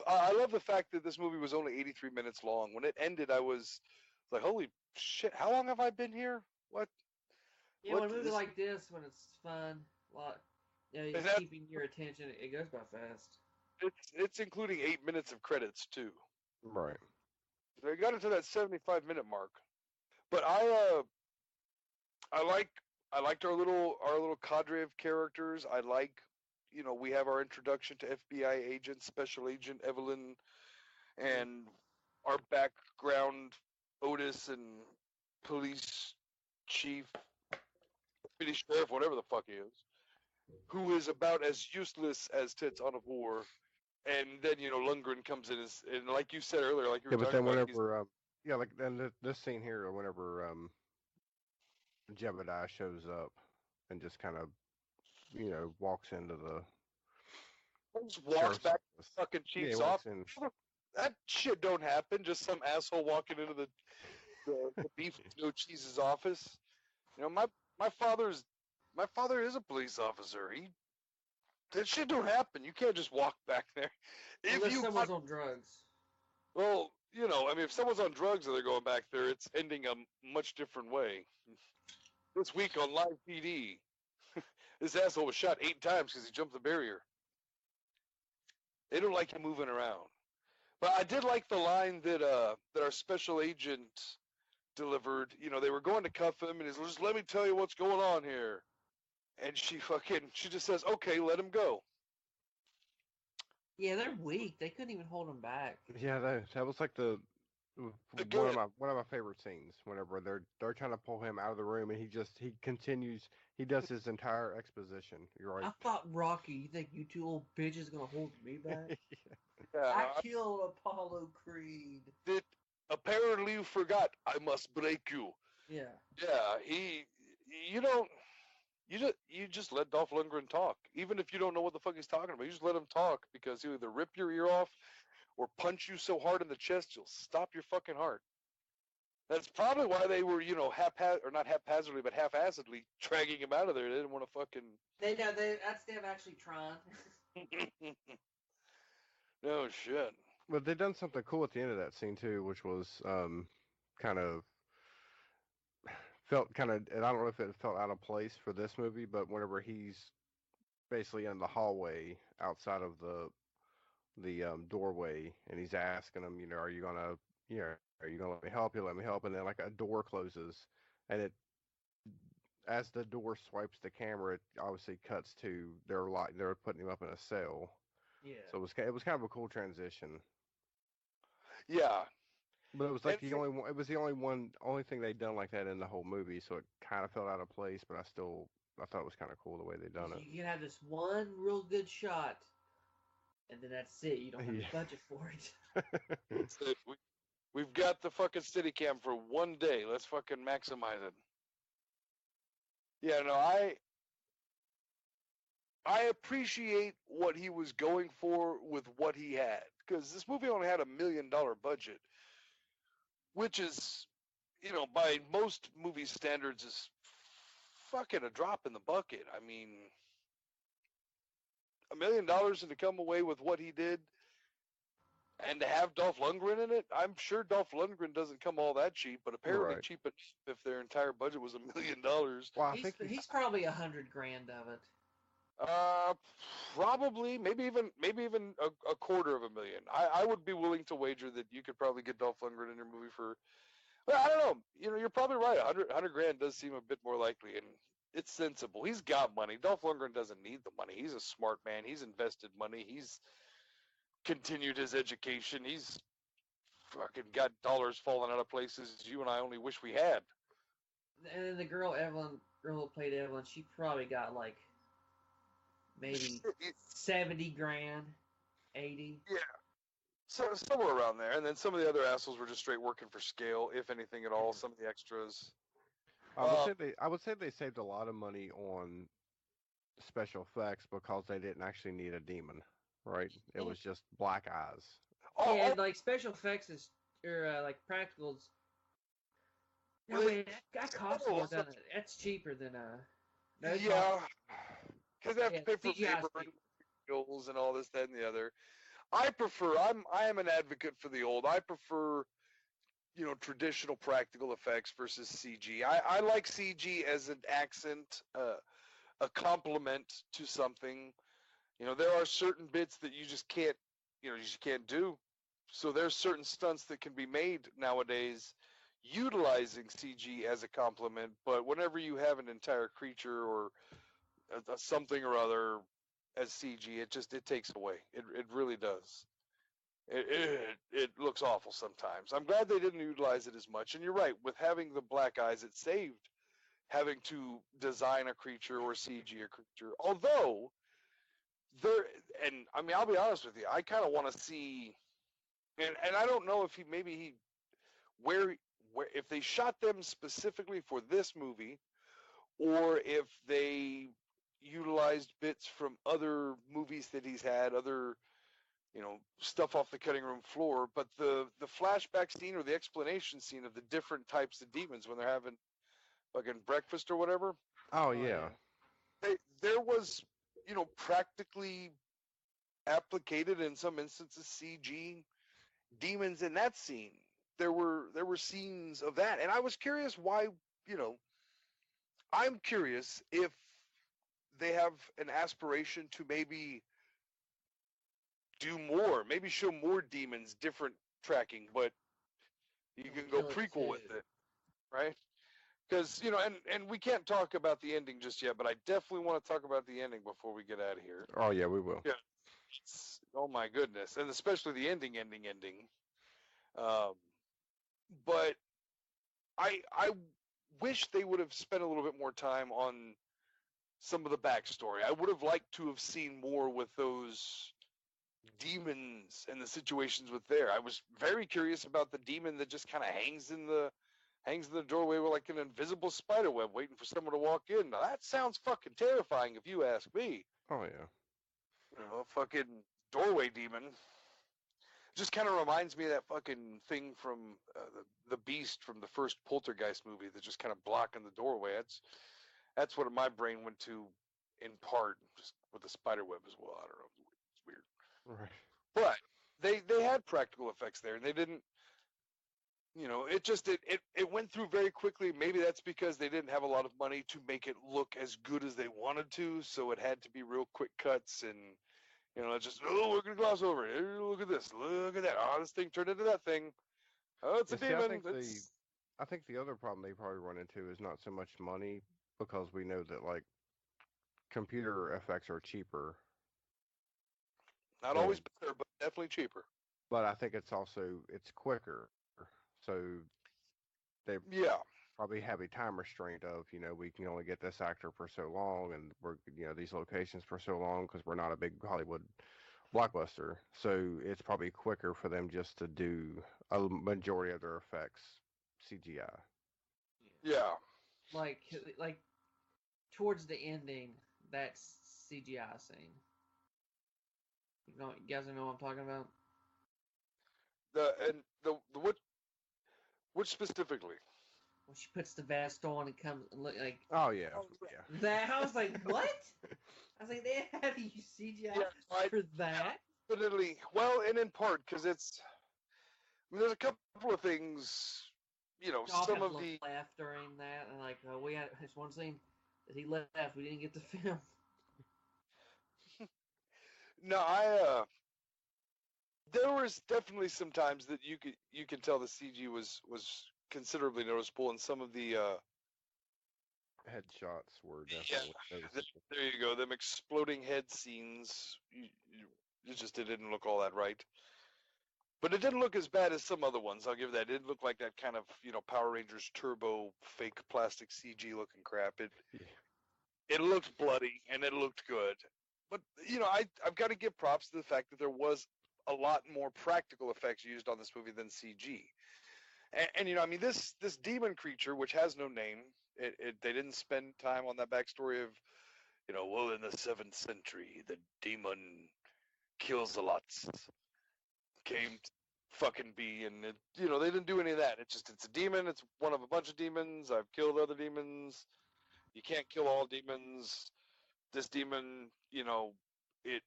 I love the fact that this movie was only 83 minutes long. When it ended, I was like, holy shit, how long have I been here? What? Yeah, when a movie like this, when it's fun, you're keeping your attention, it goes by fast. It's including 8 minutes of credits, too. Right. They got into that 75-minute mark. But I liked our little cadre of characters. I like, we have our introduction to FBI agent, Special Agent Evelyn, and our background, Otis, and police chief, deputy sheriff, whatever the fuck he is, who is about as useless as tits on a whore. And then, Lundgren comes in, and like you said earlier, like you were talking about. Yeah, but then whenever, this scene here, whenever Jebediah shows up and just kind of, walks into the. Just walks back to the fucking chief's office. That shit don't happen. Just some asshole walking into the beef no cheese's office. My father is a police officer. That shit don't happen. You can't just walk back there. Unless someone's on drugs. Well, if someone's on drugs and they're going back there, it's ending a much different way. This week on live PD, this asshole was shot 8 times because he jumped the barrier. They don't like him moving around. But I did like the line that our special agent delivered. They were going to cuff him, and he's just, let me tell you what's going on here. And she just says, okay, let him go. Yeah, they're weak. They couldn't even hold him back. Yeah, that was like one of my favorite scenes. Whenever they're trying to pull him out of the room, and he continues. He does his entire exposition. You're right. I thought, Rocky, you think you two old bitches gonna hold me back? Yeah, I killed Apollo Creed. Apparently you forgot. I must break you. Yeah. Yeah, You just let Dolph Lundgren talk. Even if you don't know what the fuck he's talking about, you just let him talk, because he'll either rip your ear off or punch you so hard in the chest you'll stop your fucking heart. That's probably why they were, not haphazardly, but half-assedly dragging him out of there. They didn't want to fucking... That's them actually trying. No shit. But they done something cool at the end of that scene, too, which was kind of... felt kind of, and I don't know if it felt out of place for this movie, but whenever he's basically in the hallway outside of the doorway, and he's asking him, are you gonna let me help you? Let me help. And then like a door closes, and as the door swipes the camera, it obviously cuts to they're putting him up in a cell. Yeah. So it was kind of a cool transition. Yeah. But it was like only thing they'd done like that in the whole movie, so it kind of felt out of place. But I thought it was kind of cool the way they done it. You can have this one real good shot, and then that's it. You don't have the budget for it. That's it. We've got the fucking Steadicam for one day. Let's fucking maximize it. Yeah, no, I appreciate what he was going for with what he had, because this movie only had $1 million budget, which is, by most movie standards, is fucking a drop in the bucket. I mean, $1 million and to come away with what he did, and to have Dolph Lundgren in it. I'm sure Dolph Lundgren doesn't come all that cheap, but apparently Right. cheap if their entire budget was $1 million. Well, I think He's probably $100,000 of it. Probably, maybe even a quarter of $1 million. I would be willing to wager that you could probably get Dolph Lundgren in your movie for. Well, I don't know. You're probably right. $100,000 does seem a bit more likely, and it's sensible. He's got money. Dolph Lundgren doesn't need the money. He's a smart man. He's invested money. He's continued his education. He's fucking got dollars falling out of places you and I only wish we had. And then the girl who played Evelyn, she probably got like maybe $70,000, $80,000. Yeah. So somewhere around there, and then some of the other assholes were just straight working for scale, if anything at all. Some of the extras. I would say they saved a lot of money on special effects because they didn't actually need a demon, right? It was just black eyes. And like special effects or like practicals. No, wait, that costs more than that's cheaper than yeah, because they have to pay for CGI labor skills and all this, that, and the other. I am an advocate for the old. I prefer, traditional practical effects versus CG. I like CG as an accent, a complement to something. There are certain bits that you just can't do. So there's certain stunts that can be made nowadays utilizing CG as a complement, but whenever you have an entire creature or something or other as CG, it takes away. It really does. It looks awful sometimes. I'm glad they didn't utilize it as much. And you're right, with having the black eyes, it saved having to design a creature or CG a creature. Although I'll be honest with you, I kind of want to see, and I don't know if if they shot them specifically for this movie, or if they utilized bits from other movies that he's had, other, stuff off the cutting room floor. But the flashback scene or the explanation scene of the different types of demons when they're having fucking breakfast or whatever. Oh yeah. There was, practically applicated in some instances CG demons in that scene. There were scenes of that, and I was curious why. I'm curious if they have an aspiration to maybe do more, maybe show more demons, different tracking, but you can go prequel with it, right? Because, and we can't talk about the ending just yet, but I definitely want to talk about the ending before we get out of here. Oh yeah, we will. Yeah. Oh my goodness, and especially the ending. But I wish they would have spent a little bit more time on some of the backstory. I would have liked to have seen more with those demons and the situations with there. I was very curious about the demon that just kind of hangs in the doorway with like an invisible spider web waiting for someone to walk in. Now that sounds fucking terrifying if you ask me. Oh yeah. A fucking doorway demon. Just kind of reminds me of that fucking thing from the Beast from the first Poltergeist movie that's just kind of blocking the doorway. That's what my brain went to in part, just with the spider web as well. I don't know. It's weird. Right. But they had practical effects there, and they didn't. It went through very quickly. Maybe that's because they didn't have a lot of money to make it look as good as they wanted to, so it had to be real quick cuts and. Just, we're going to gloss over it. Look at this. Look at that. Oh, this thing turned into that thing. Oh, it's a demon. I think the other problem they probably run into is not so much money, because we know that, like, computer effects are cheaper. Not always better, but definitely cheaper. But I think it's quicker. So they probably have a time restraint of, we can only get this actor for so long, and we're, these locations for so long, because we're not a big Hollywood blockbuster. So it's probably quicker for them just to do a majority of their effects CGI. Yeah. Like towards the ending, that CGI scene. You guys know what I'm talking about? Which specifically? When she puts the vest on and comes and look like. Oh yeah, yeah. That I was like, what? I was like, they had to use CGI for that. Definitely. Well, and in part because it's. I mean, there's a couple of things. Some of the left during that, and like we had this one scene that he left. We didn't get to film. No, there was definitely some times that you can tell the CG was considerably noticeable, and some of the headshots were definitely noticeable. There you go. Them exploding head scenes, it didn't look all that right. But it didn't look as bad as some other ones. I'll give that. It didn't look like that kind of Power Rangers Turbo fake plastic CG looking crap. It looked bloody and it looked good. But I've got to give props to the fact that there was a lot more practical effects used on this movie than CG. And I mean, this demon creature, which has no name, they didn't spend time on that backstory of, well, in the 7th century, the demon kills a lot. Came to fucking be, and they didn't do any of that. It's a demon. It's one of a bunch of demons. I've killed other demons. You can't kill all demons. This demon, it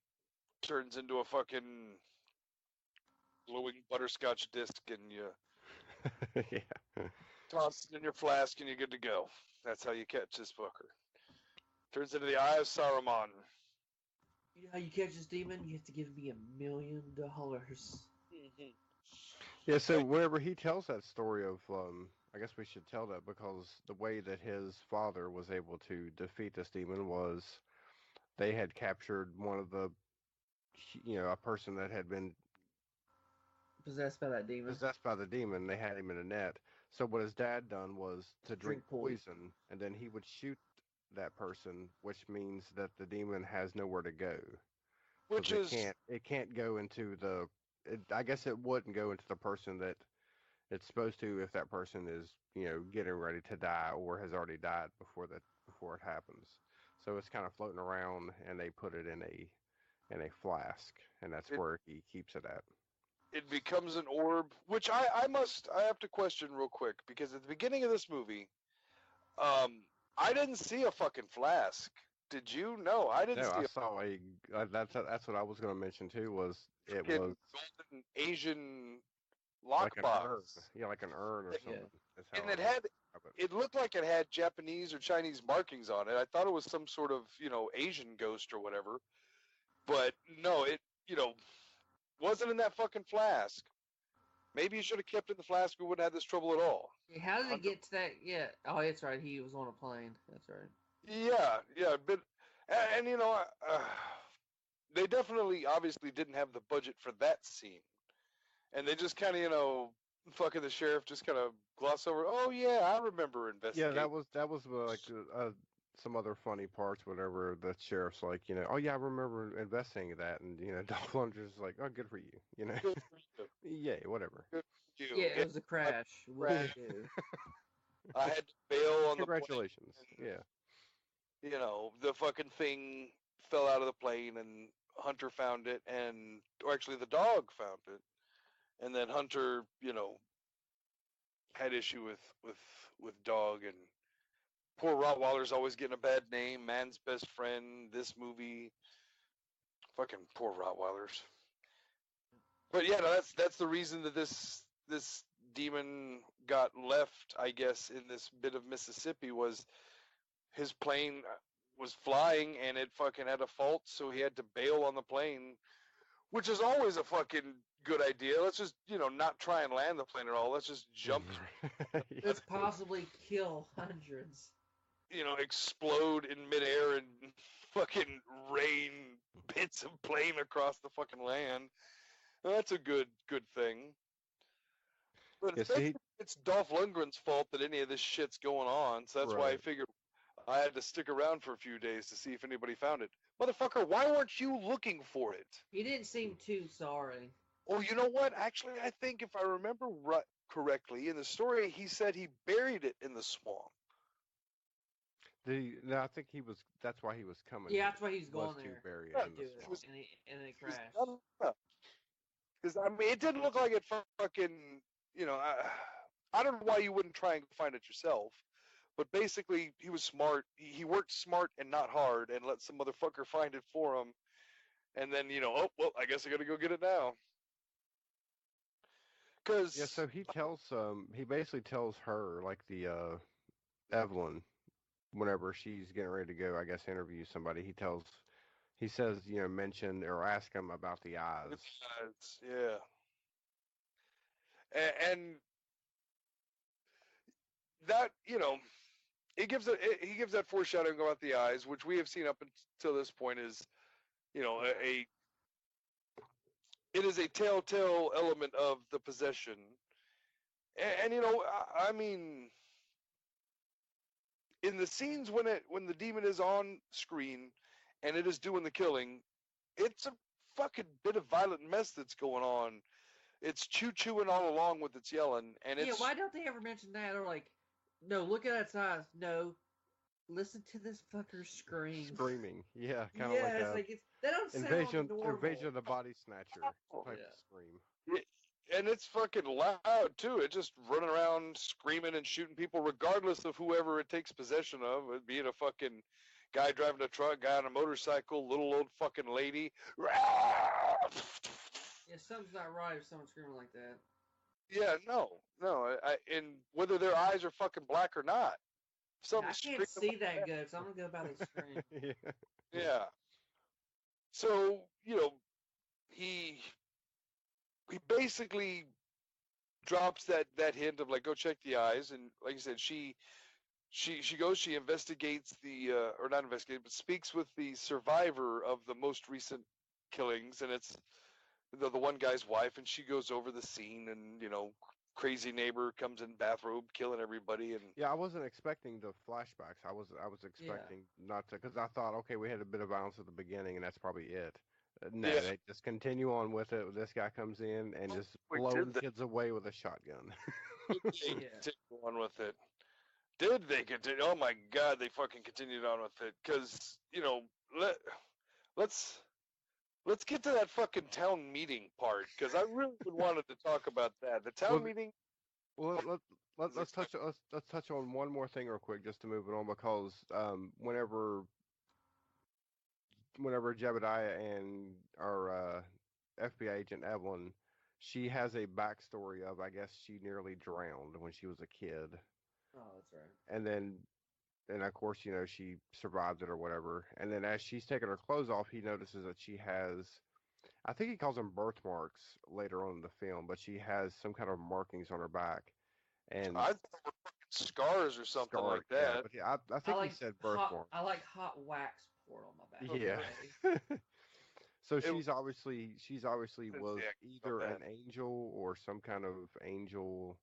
turns into a fucking glowing butterscotch disc, and you yeah. toss it in your flask, and you're good to go. That's how you catch this fucker. Turns into the Eye of Saruman. You know how you catch this demon? You have to give me $1 million. Mm-hmm. Yeah, so whenever he tells that story of, I guess we should tell that because the way that his father was able to defeat this demon was they had captured one of the, a person that had been possessed by that demon. Possessed by the demon. They had him in a net. So what his dad done was to drink poison, and then he would shoot that person, which means that the demon has nowhere to go. Which is it can't go into the. I guess it wouldn't go into the person that it's supposed to if that person is getting ready to die or has already died before it happens. So it's kind of floating around, and they put it in a flask, and that's where he keeps it at. It becomes an orb, which I have to question real quick because at the beginning of this movie, I didn't see a fucking flask. Did you? No, I didn't. No, see I saw a. That's what I was going to mention too. Was it was golden Asian lockbox? Yeah, like an urn or something. Yeah. And it looked like it had Japanese or Chinese markings on it. I thought it was some sort of Asian ghost or whatever, but no, it wasn't in that fucking flask. Maybe you should have kept it in the flask. We wouldn't have this trouble at all. How did it get to that? Yeah. Oh, that's right. He was on a plane. That's right. Yeah. But and they definitely, obviously, didn't have the budget for that scene, and they just kind of, fucking the sheriff just kind of gloss over. Oh yeah, I remember investigating. Yeah, that was like some other funny parts. Whenever the sheriff's like, oh yeah, I remember investigating that, and Dolph Lundgren's like, oh, good for you, Good for you. Yeah, whatever. Good for you. Yeah, it was a crash. What did you do? I had to bail on Congratulations. the plane. Yeah. The fucking thing fell out of the plane, and Hunter found it, or actually the dog found it, and then Hunter, had issue with dog, and poor Rottweiler's always getting a bad name. Man's best friend. This movie, fucking poor Rottweilers. But yeah, no, that's the reason that this demon got left, I guess, in this bit of Mississippi was his plane was flying and it fucking had a fault, so he had to bail on the plane, which is always a fucking good idea. Let's just, not try and land the plane at all. Let's just jump. Let's possibly kill hundreds. Explode in midair and fucking rain bits of plane across the fucking land. That's a good thing. But it's Dolph Lundgren's fault that any of this shit's going on, so that's why I figured I had to stick around for a few days to see if anybody found it. Motherfucker, why weren't you looking for it? He didn't seem too sorry. Oh, you know what? Actually, I think if I remember correctly, in the story, he said he buried it in the swamp. No, I think he was. That's why he was coming. Yeah, that's why he's going to there. bury Yeah, it in the Do it, swamp. and it crashed. Because I mean, it didn't look like it fucking. I don't know why you wouldn't try and find it yourself. But basically, he was smart. He worked smart and not hard, and let some motherfucker find it for him. And then oh well, I guess I got to go get it now. Because Yeah, so he basically tells her, like, the Evelyn, whenever she's getting ready to go, I guess, interview somebody, he says, mention or ask him about the eyes. yeah, and that he gives that foreshadowing about the eyes, which we have seen up until this point is it is a telltale element of the possession, and I mean, in the scenes when the demon is on screen and it is doing the killing, it's a fucking bit of violent mess that's going on. It's chewing all along with its yelling, and it's why don't they ever mention that? Or like, no, look at its eyes. No, listen to this fucker scream. Screaming, yeah, kind of Yeah, like that don't sound normal. invasion of the body snatcher type of scream. And it's fucking loud too. It's just running around screaming and shooting people, regardless of whoever it takes possession of. Be it a fucking guy driving a truck, guy on a motorcycle, little old fucking lady. Yeah, something's not right if someone's screaming like that. Yeah, no. And whether their eyes are fucking black or not. I can't see that good, so I'm gonna go by the screen. Yeah. So he basically drops that hint of like, go check the eyes, and like you said, she goes, she investigates or not investigates, but speaks with the survivor of the most recent killings, and it's the one guy's wife, and she goes over the scene, and crazy neighbor comes in bathrobe killing everybody, and yeah, I wasn't expecting the flashbacks. I was expecting not to, because I thought, okay, we had a bit of violence at the beginning, and that's probably it. No, they just continue on with it. This guy comes in and just blowing kids away with a shotgun. Continue on with it. Did they continue? Oh my God, they fucking continued on with it. Because let's get to that fucking town meeting part. Because I really wanted to talk about that. The town meeting. Well, let's touch on one more thing real quick, just to move it on, because whenever Jebediah and our FBI agent Evelyn, she has a backstory of, I guess, she nearly drowned when she was a kid. Oh, that's right. And of course, she survived it or whatever. And then as she's taking her clothes off, he notices that she has, I think he calls them birthmarks later on in the film, but she has some kind of markings on her back. And I thought they were fucking scars or something like that. Yeah, but I think he said birthmarks. I like hot wax poured on my back. Yeah. So she's obviously was either an angel or some kind of angel,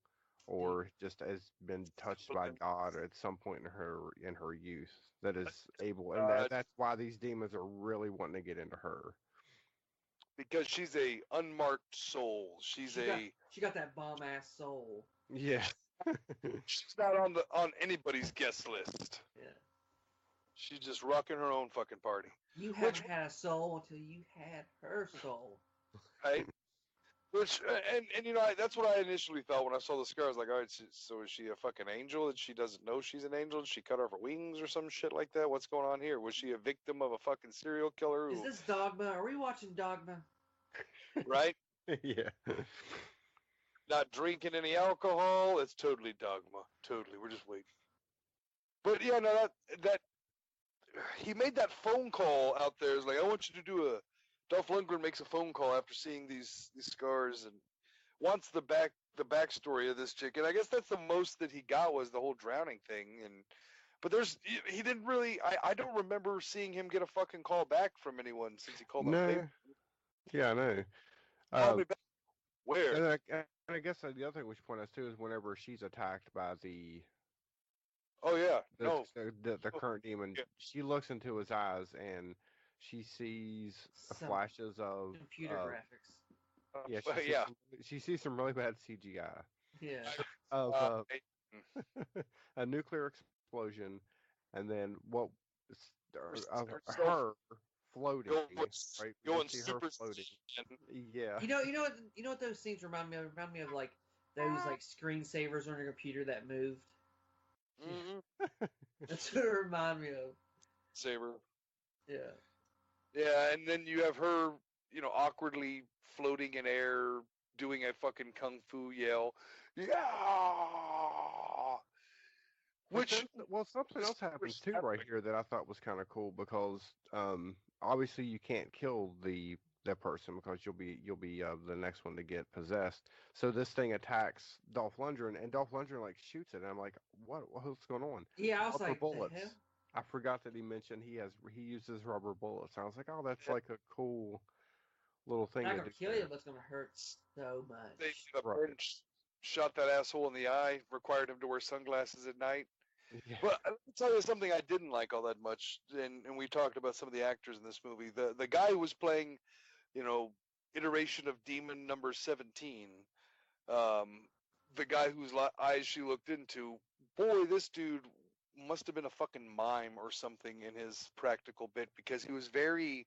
or just has been touched by God at some point in her youth, that is able, and that's why these demons are really wanting to get into her. Because she's a unmarked soul. She got that bomb ass soul. Yeah. She's not on anybody's guest list. Yeah. She's just rocking her own fucking party. You haven't had a soul until you had her soul. Right? Which, and that's what I initially thought when I saw the scar. I was like, all right, so is she a fucking angel and she doesn't know she's an angel? Did she cut off her wings or some shit like that? What's going on here? Was she a victim of a fucking serial killer? Is this Dogma? Are we watching Dogma? Right? Yeah. Not drinking any alcohol. It's totally Dogma. Totally. We're just waiting. But yeah, no, that he made that phone call out there. It's like, I want you to do a. Dolph Lundgren makes a phone call after seeing these scars and wants the backstory of this chick. And I guess that's the most that he got was the whole drowning thing. But he didn't really. I don't remember seeing him get a fucking call back from anyone since he called them. Yeah, I know. Call me back. Where? And I guess the other thing we should point out too is whenever she's attacked by the. Oh yeah. The current demon. Yeah. She looks into his eyes and she sees flashes of computer graphics. She sees some really bad CGI. Yeah. Of a nuclear explosion, and then what? Herself Her floating, right? We going see her super floating. Saiyan. Yeah. You know what those scenes remind me of? Remind me of like those like screensavers on your computer that moved. Mm-hmm. That's what it remind me of. Saber. Yeah. Yeah, and then you have her, awkwardly floating in air, doing a fucking kung fu yell. Yeah. Which something else happens too right here that I thought was kind of cool because obviously you can't kill that person because you'll be the next one to get possessed. So this thing attacks Dolph Lundgren, and Dolph Lundgren like shoots it, and I'm like, what's going on? Yeah, I was Rubber like, bullets. the hell? I forgot that he mentioned he uses rubber bullets. I was like, oh, that's like a cool little thing. Not to gonna do kill there. you, but it's gonna hurt so much. they Right. shot that asshole in the eye, required him to wear sunglasses at night. Yeah. But I'll tell you something I didn't like all that much, and we talked about some of the actors in this movie. The guy who was playing, iteration of Demon number 17, the guy whose eyes she looked into, boy, this dude must have been a fucking mime or something in his practical bit, because he was very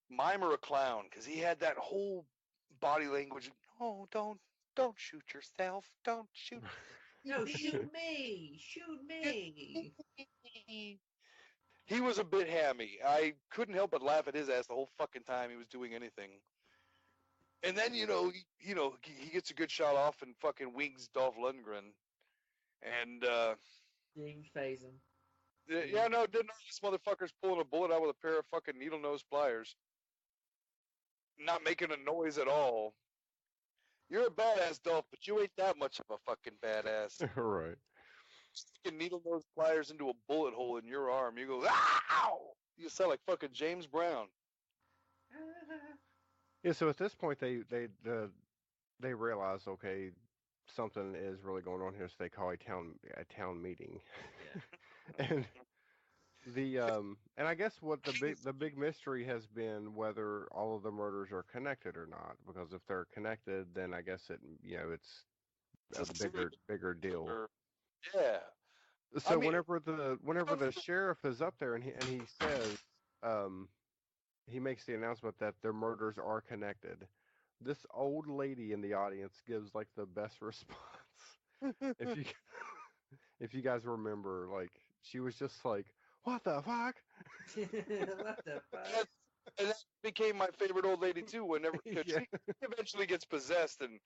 mime or a clown, because he had that whole body language. Oh, don't shoot yourself. Don't shoot. No, shoot me! Shoot me! He was a bit hammy. I couldn't help but laugh at his ass the whole fucking time he was doing anything. And then, he gets a good shot off and fucking wings Dolph Lundgren. And, Didn't phase him. didn't know this motherfucker's pulling a bullet out with a pair of fucking needle-nose pliers. Not making a noise at all. You're a badass, Dolph, but you ain't that much of a fucking badass. Right. Sticking needle-nose pliers into a bullet hole in your arm. You go, ow! You sound like fucking James Brown. Yeah. So at this point, they realize, okay, something is really going on here, so they call a town meeting. Yeah. And I guess what the big mystery has been whether all of the murders are connected or not, because if they're connected, then I guess it's a bigger deal. Yeah. So whenever the sheriff is up there and he says he makes the announcement that their murders are connected, this old lady in the audience gives like the best response. If you guys remember, like she was just like, "What the fuck?" What the fuck? And that became my favorite old lady too. Whenever Yeah. she eventually gets possessed, and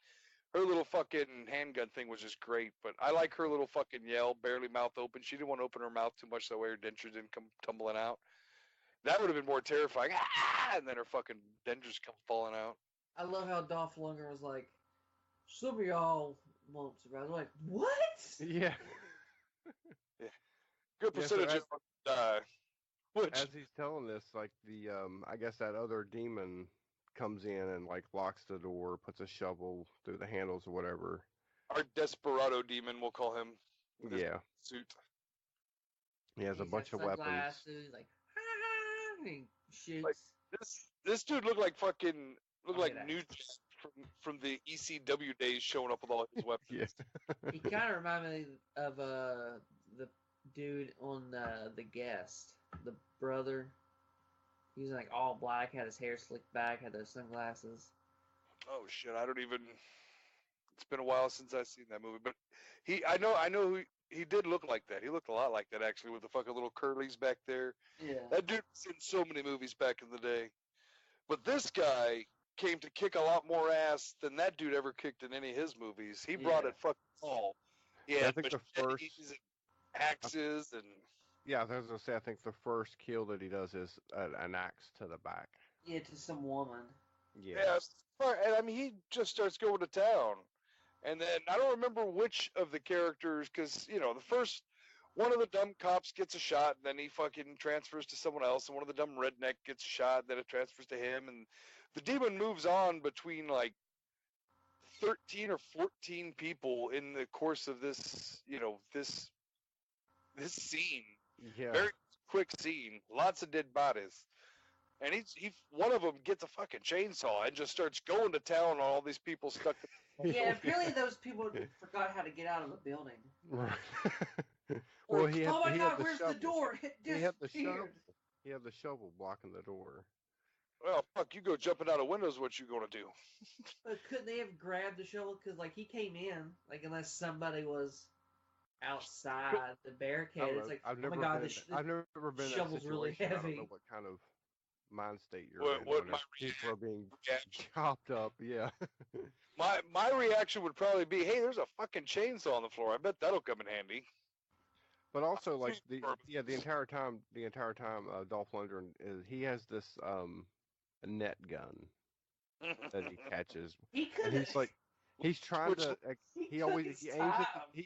her little fucking handgun thing was just great. But I like her little fucking yell, barely mouth open. She didn't want to open her mouth too much, that way her dentures didn't come tumbling out. That would have been more terrifying. Ah! And then her fucking dentures come falling out. I love how Dolph Lundgren was like, some of y'all won't survive. I'm like, what? Yeah. Good percentage of die. Which, As he's telling this, like I guess that other demon comes in and like locks the door, puts a shovel through the handles or whatever. our desperado demon, we'll call him. With his Yeah. suit. He has a bunch of weapons. Like, and he shoots. Like, This dude looked like that. Newt from the ECW days, showing up with all his weapons. Yeah. He kind of reminded me of the dude on The Guest, the brother. He was like all black, had his hair slicked back, had those sunglasses. Oh shit! I don't even. It's been a while since I've seen that movie, but I know who he did look like that. He looked a lot like that actually, with the fucking little curlies back there. Yeah. That dude was in so many movies back in the day. But this guy came to kick a lot more ass than that dude ever kicked in any of his movies. He brought Yeah. it fucking all. Yeah, I think the first. and axes and. Yeah, I was gonna say I think the first kill that he does is an axe to the back. Yeah, to some woman. Yeah. And I mean, he just starts going to town. And then I don't remember which of the characters, because, the first one of the dumb cops gets a shot, and then he fucking transfers to someone else, and one of the dumb redneck gets a shot, then it transfers to him, and the demon moves on between like 13 or 14 people in the course of this, this scene. Yeah. Very quick scene, lots of dead bodies. And one of them gets a fucking chainsaw and just starts going to town on all these people stuck. Yeah, apparently those people forgot how to get out of the building. Right. Well, he had, Oh my he God, had the where's shovel. the door? It He had the shovel. disappeared. He had the shovel blocking the door. Well, fuck, you go jumping out of windows, what you gonna do? But couldn't they have grabbed the shovel? Because, like, he came in, like, unless somebody was outside the I barricade. don't It's know. like, I've oh never my God, been. I've never been in that shovel's really situation. I don't know heavy. what kind of mind state you're What- in what when my people are being reaction- chopped up. Yeah. My reaction would probably be, hey, there's a fucking chainsaw on the floor. I bet that'll come in handy. But also, like the entire time, Dolph Lundgren he has this net gun that he catches, He and could he's like, he's trying to. Like, he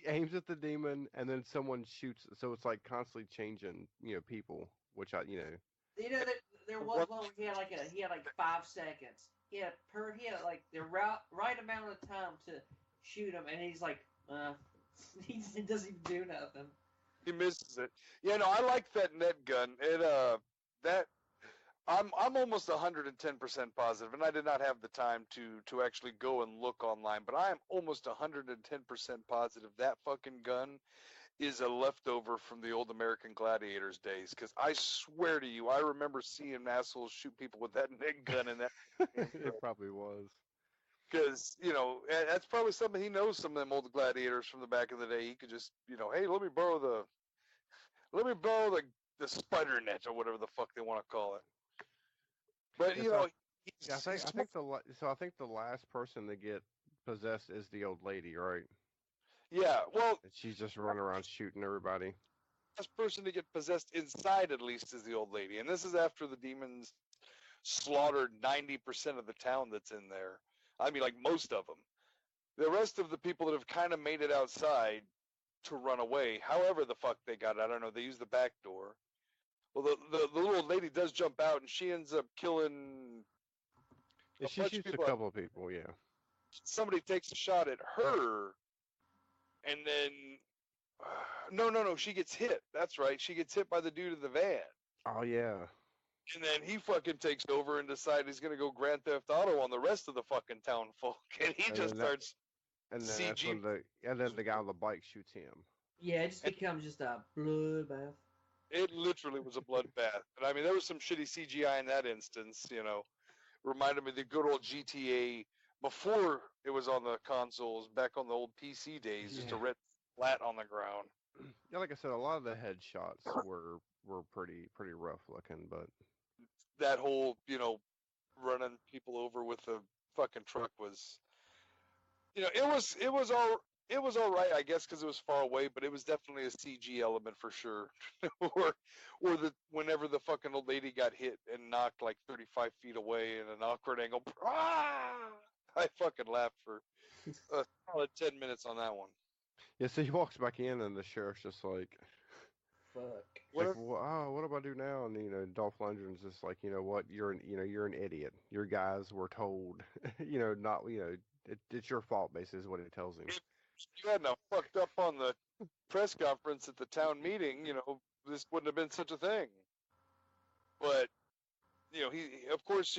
aims at the demon, and then someone shoots. So it's like constantly changing, people. Which there was one where he had like 5 seconds. He had like the right amount of time to shoot him, and he's like, he doesn't even do nothing. He misses it. Yeah, no, I like that net gun. I'm almost 110% positive, and I did not have the time to actually go and look online, but I am almost 110% positive that fucking gun is a leftover from the old American Gladiators days. Because I swear to you, I remember seeing assholes shoot people with that net gun and that. it probably was. Because that's probably something he knows. Some of them old gladiators from the back of the day, he could just hey, let me borrow the spider net or whatever the fuck they want to call it. But I think the last person to get possessed is the old lady, right? Yeah, well, and she's just running around shooting everybody. Last person to get possessed inside, at least, is the old lady, and this is after the demons slaughtered 90% of the town that's in there. I mean, like most of them. The rest of the people that have kind of made it outside to run away, however the fuck they got it, I don't know. They use the back door. Well, the little lady does jump out, and she ends up killing. She shoots a couple of people, yeah. Somebody takes a shot at her, and then no, she gets hit. That's right, she gets hit by the dude in the van. Oh yeah. And then he fucking takes over and decides he's gonna go Grand Theft Auto on the rest of the fucking town folk, and he starts. And then CG. That's when the guy on the bike shoots him. Yeah, it just becomes just a bloodbath. It literally was a bloodbath. And I mean, there was some shitty CGI in that instance, Reminded me of the good old GTA before it was on the consoles, back on the old PC days, just a red flat on the ground. Yeah, like I said, a lot of the headshots were pretty rough looking, but that whole, running people over with a fucking truck was, it was all right, I guess, because it was far away, but it was definitely a CG element for sure. or whenever the fucking old lady got hit and knocked like 35 feet away in an awkward angle, I fucking laughed for a solid 10 minutes on that one. Yeah, so he walks back in and the sheriff's just like, fuck. Like, what do I do now? And Dolph Lundgren's just like, you know what, you're an idiot. Your guys were told, it's your fault, basically, is what it tells him. If you hadn't fucked up on the press conference at the town meeting, this wouldn't have been such a thing. But, he, of course,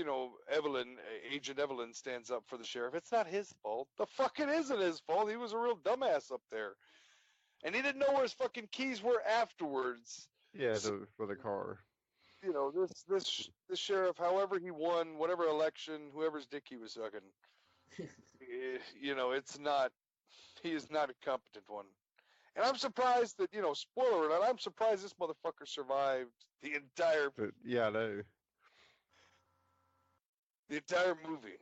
Agent Evelyn stands up for the sheriff. It's not his fault. The fuck it isn't his fault. He was a real dumbass up there. And he didn't know where his fucking keys were afterwards. Yeah, for the car. This sheriff, however he won, whatever election, whoever's dick he was sucking, he is not a competent one. And I'm surprised that, spoiler alert, I'm surprised this motherfucker survived the entire... Yeah, I know. The entire movie.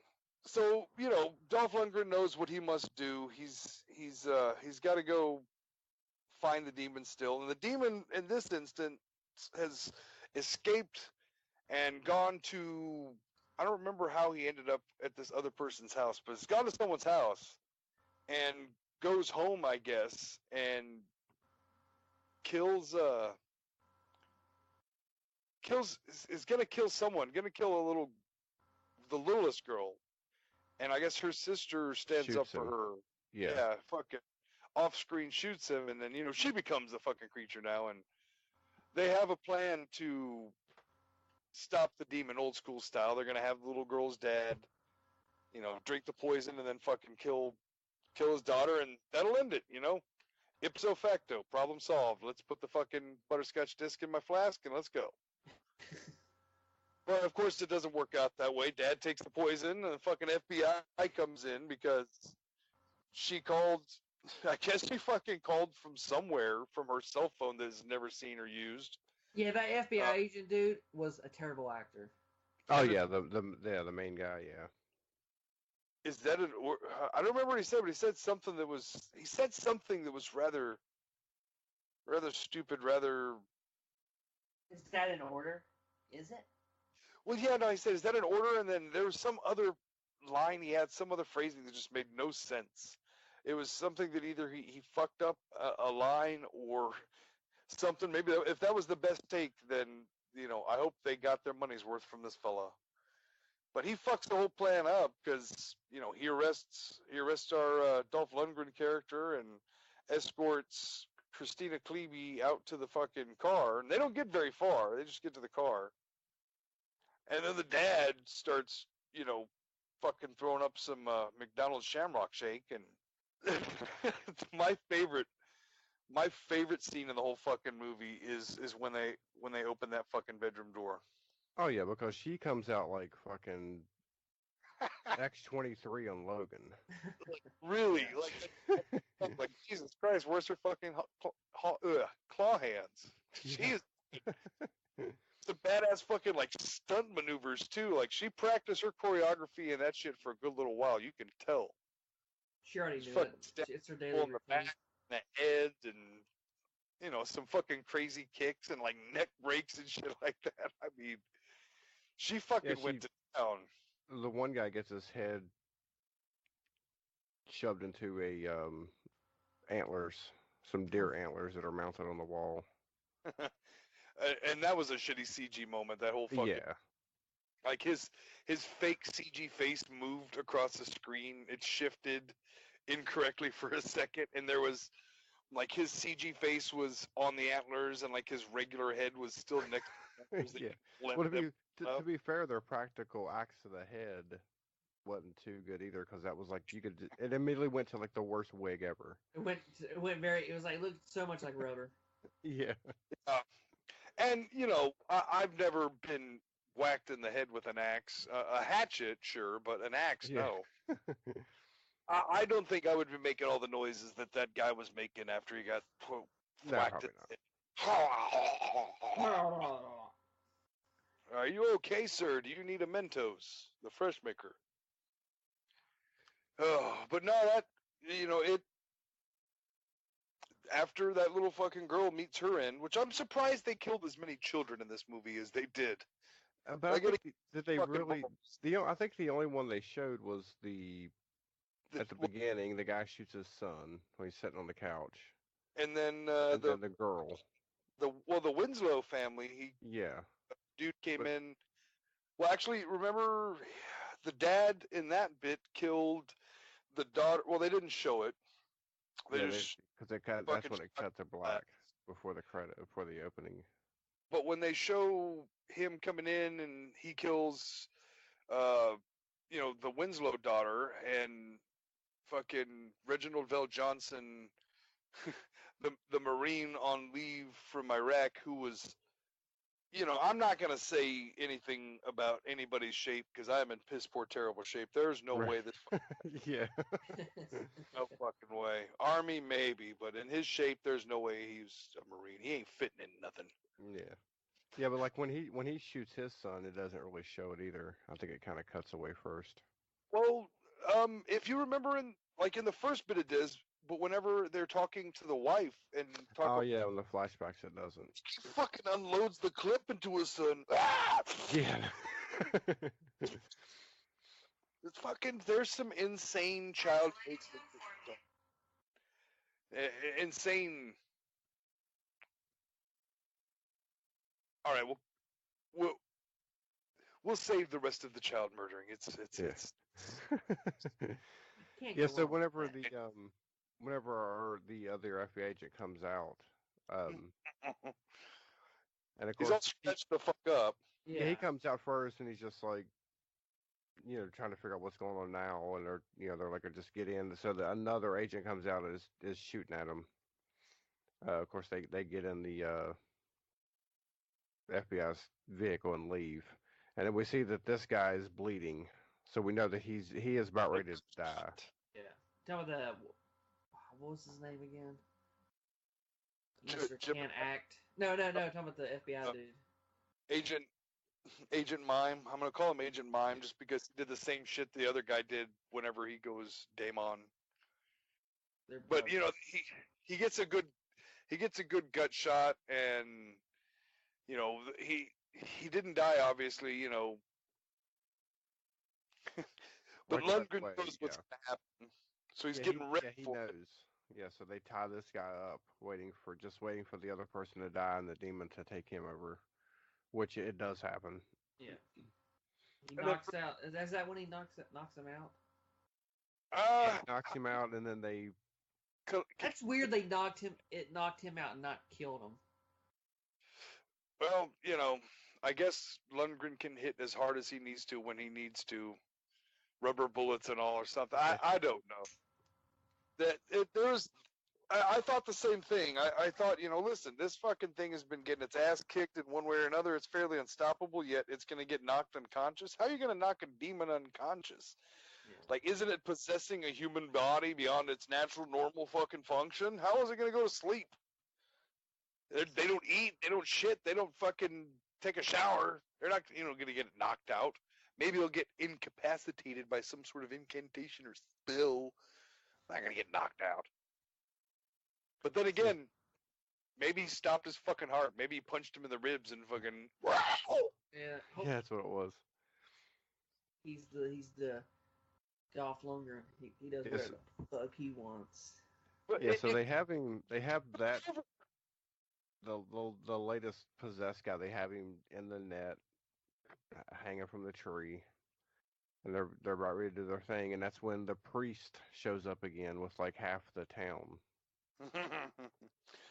So, Dolph Lundgren knows what he must do. He's got to go find the demon still. And the demon, in this instance, has escaped and gone to... I don't remember how he ended up at this other person's house, but it's gone to someone's house and goes home, I guess, and is going to kill someone, going to kill the littlest girl. And I guess her sister stands Shoots up for him. her. Yeah. Fucking off-screen shoots him, and then, she becomes the fucking creature now, and they have a plan to stop the demon old school style. They're going to have the little girl's dad, drink the poison and then fucking kill his daughter, and that'll end it, Ipso facto, problem solved. Let's put the fucking butterscotch disc in my flask and let's go. But of course it doesn't work out that way. Dad takes the poison and the fucking FBI comes in because she called, I guess she fucking called from somewhere from her cell phone that has never seen or used. Yeah, that FBI agent dude was a terrible actor. Oh yeah, the main guy, yeah. Is that an? I don't remember what he said, but he said something that was. He said something that was rather stupid, rather. Is that in order? Is it? Well, yeah, no. He said, "Is that an order?" And then there was some other line he had, some other phrasing that just made no sense. It was something that either he fucked up a line or something. Maybe if that was the best take, then I hope they got their money's worth from this fella. But he fucks the whole plan up because he arrests our Dolph Lundgren character and escorts Christina Klebe out to the fucking car, and they don't get very far. They just get to the car, and then the dad starts fucking throwing up some McDonald's Shamrock Shake, and my favorite scene in the whole fucking movie is when they open that fucking bedroom door. Oh yeah, because she comes out like fucking X-23 on Logan. Really? Like Jesus Christ, where's her fucking claw hands? She's some badass fucking like stunt maneuvers too. Like she practiced her choreography and that shit for a good little while. You can tell. She already knew it. It's her daily routine. The back, the head, and some fucking crazy kicks and like neck breaks and shit like that. I mean, she fucking went to town. The one guy gets his head shoved into antlers, some deer antlers that are mounted on the wall. And that was a shitty CG moment. That whole fucking like his fake CG face moved across the screen. It shifted incorrectly for a second, and there was like his CG face was on the antlers, and like his regular head was still next to the antlers. Yeah. Well, to be fair, their practical axe to the head wasn't too good either, because that was like it immediately went to like the worst wig ever. It went it was like looked so much like rubber. Yeah. And I've never been whacked in the head with an axe. A hatchet, sure, but an axe, no. I don't think I would be making all the noises that guy was making after he got whacked in the head. Are you okay, sir? Do you need a Mentos, the fresh maker? Oh, but no, it. After that little fucking girl meets her end, which I'm surprised they killed as many children in this movie as they did. But I think did they really? I think the only one they showed was at the beginning. The guy shoots his son when he's sitting on the couch, and then the girl. The Winslow family. Dude came in. Well, actually, remember the dad in that bit killed the daughter. Well, they didn't show it. Because that's when it cut to black before the opening. But when they show him coming in and he kills, the Winslow daughter and fucking Reginald Vell Johnson, the Marine on leave from Iraq, who was, I'm not gonna say anything about anybody's shape because I am in piss poor terrible shape. There's no way this. Yeah. No fucking way. Army maybe, but in his shape, there's no way he's a Marine. He ain't fitting in nothing. Yeah. Yeah, but like when he shoots his son, it doesn't really show it either. I think it kind of cuts away first. Well, if you remember in the first bit it does, but whenever they're talking to the wife and talking, in the flashbacks it doesn't. He fucking unloads the clip into his son. Ah! Yeah. It's fucking. There's some insane child hate. Insane. All right, we'll save the rest of the child murdering. It's. Yeah. So whenever the other FBI agent comes out, and of course he's all stretched the fuck up. Yeah, he comes out first, and he's just like, trying to figure out what's going on now, and they're like, just get in. So another agent comes out and is shooting at him, Of course, they get in the FBI's vehicle and leave, and then we see that this guy is bleeding, so we know that he is about ready to die. Yeah. Tell me what was his name again? Mr. Can't Act. No. Talking about the FBI dude. Agent Mime. I'm gonna call him Agent Mime just because he did the same shit the other guy did whenever he goes Daemon. But you know, he gets a good gut shot, and you know he didn't die obviously, you know. But Lundgren knows what's gonna happen, so he's getting ready for it. He knows. Yeah, so they tie this guy up, waiting for the other person to die and the demon to take him over, which it does happen. Yeah. He knocks out. Is that when he knocks him out? Knocks him out, and then they. That's weird. It knocked him out and not killed him. Well, you know, I guess Lundgren can hit as hard as he needs to when he needs to, rubber bullets and all or something. I don't know. I thought the same thing. I thought, you know, listen, this fucking thing has been getting its ass kicked in one way or another. It's fairly unstoppable, yet it's going to get knocked unconscious. How are you going to knock a demon unconscious? Yeah. Like, isn't it possessing a human body beyond its natural, normal fucking function? How is it going to go to sleep? They don't eat. They don't shit. They don't fucking take a shower. They're not, you know, going to get knocked out. Maybe they'll get incapacitated by some sort of incantation or spell. Not going to get knocked out. But then again, maybe he stopped his fucking heart. Maybe he punched him in the ribs and fucking. Yeah, that's what it was. He's the Dolph Lundgren. He does whatever the fuck he wants. Yeah, so they have that. The latest possessed guy. They have him in the net, hanging from the tree, and they're about ready to do their thing. And that's when the priest shows up again with like half the town.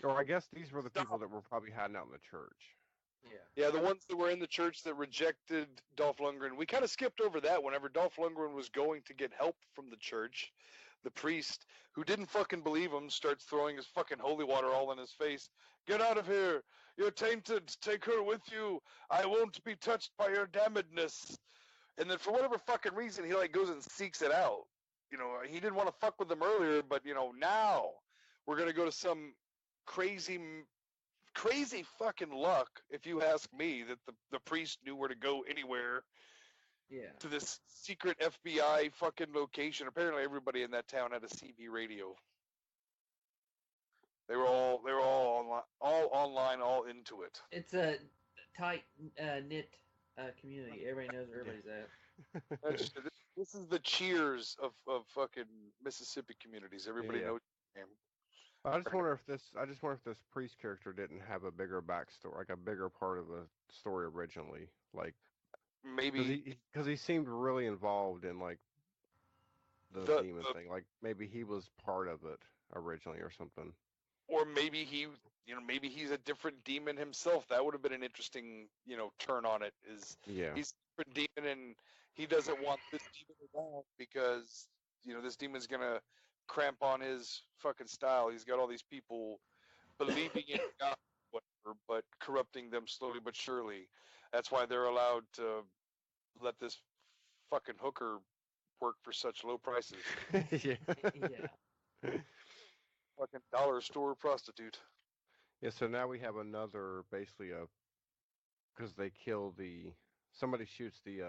Or I guess these were the people that were probably hiding out in the church. Yeah, the ones that were in the church that rejected Dolph Lundgren. We kind of skipped over that whenever Dolph Lundgren was going to get help from the church. The priest, who didn't fucking believe him, starts throwing his fucking holy water all in his face. Get out of here! You're tainted! Take her with you! I won't be touched by your damnedness! And then for whatever fucking reason, he like goes and seeks it out. You know, he didn't want to fuck with them earlier, but you know, now we're going to go to some crazy fucking luck, if you ask me, that the priest knew where to go anywhere. Yeah. To this secret FBI fucking location. Apparently everybody in that town had a CB radio. They were all online, all into it. It's a tight knit community. Everybody knows where everybody's at. This is the Cheers of fucking Mississippi communities. Everybody knows your name. I just wonder if this priest character didn't have a bigger backstory, like a bigger part of the story originally, like maybe because he seemed really involved in like the demon thing, like maybe he was part of it originally or something. Or maybe he's a different demon himself. That would have been an interesting, turn on it. He's a different demon and he doesn't want this demon around because this demon's gonna cramp on his fucking style. He's got all these people believing in God, whatever, but corrupting them slowly but surely. That's why they're allowed to let this fucking hooker work for such low prices. Yeah. Fucking dollar store prostitute. Yeah, so now we have another, basically because they kill somebody shoots the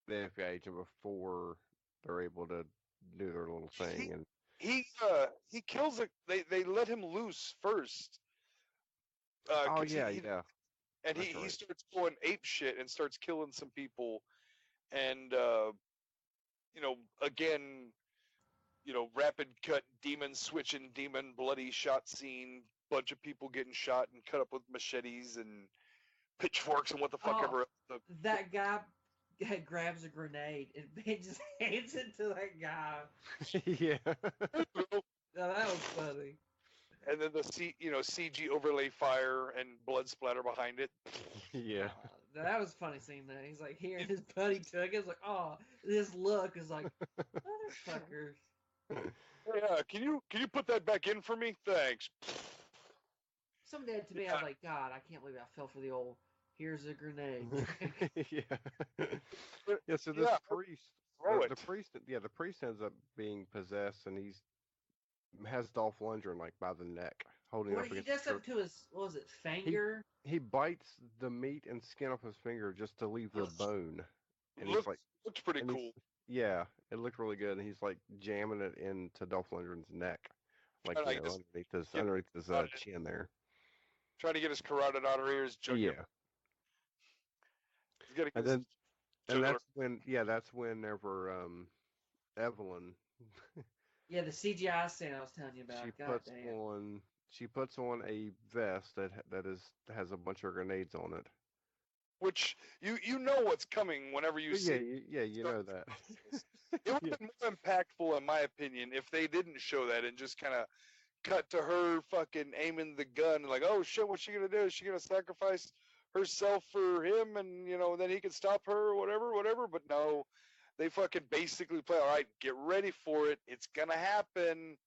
FBI agent before they're able to do their little thing, and he kills it. They let him loose first. And he starts going ape shit and starts killing some people, and again, rapid cut demon switching, demon bloody shot scene, bunch of people getting shot and cut up with machetes and pitchforks and what the fuck ever. That guy grabs a grenade and just hands it to that guy. Yeah. Now, that was funny. And then the CG overlay fire and blood splatter behind it. Yeah. That was a funny scene though. He's like, hearing his buddy took it. It's like, oh, this look is like, motherfuckers. Yeah, can you put that back in for me? Thanks. Someday to me, I was like, God, I can't believe I fell for the old. Here's a grenade. Yeah. So this priest, the priest ends up being possessed, and has Dolph Lundgren like by the neck, holding What up he against does up to his, what was it, finger? He bites the meat and skin off his finger just to leave the bone, and he's like, looks pretty cool. Yeah, it looked really good, and he's like jamming it into Dolph Lundgren's neck, like underneath his chin there. Trying to get his carotid artery or his jugular. Yeah. He's got to get that's whenever Evelyn. Yeah, the CGI scene I was telling you about. She puts on a vest that has a bunch of grenades on it. Which you know what's coming whenever you see. Yeah, you know that. It would have been more impactful, in my opinion, if they didn't show that and just kind of cut to her fucking aiming the gun, like, oh shit, what's she gonna do? Is she gonna sacrifice herself for him, and then he can stop her or whatever? But no, they fucking basically play. All right, get ready for it. It's gonna happen.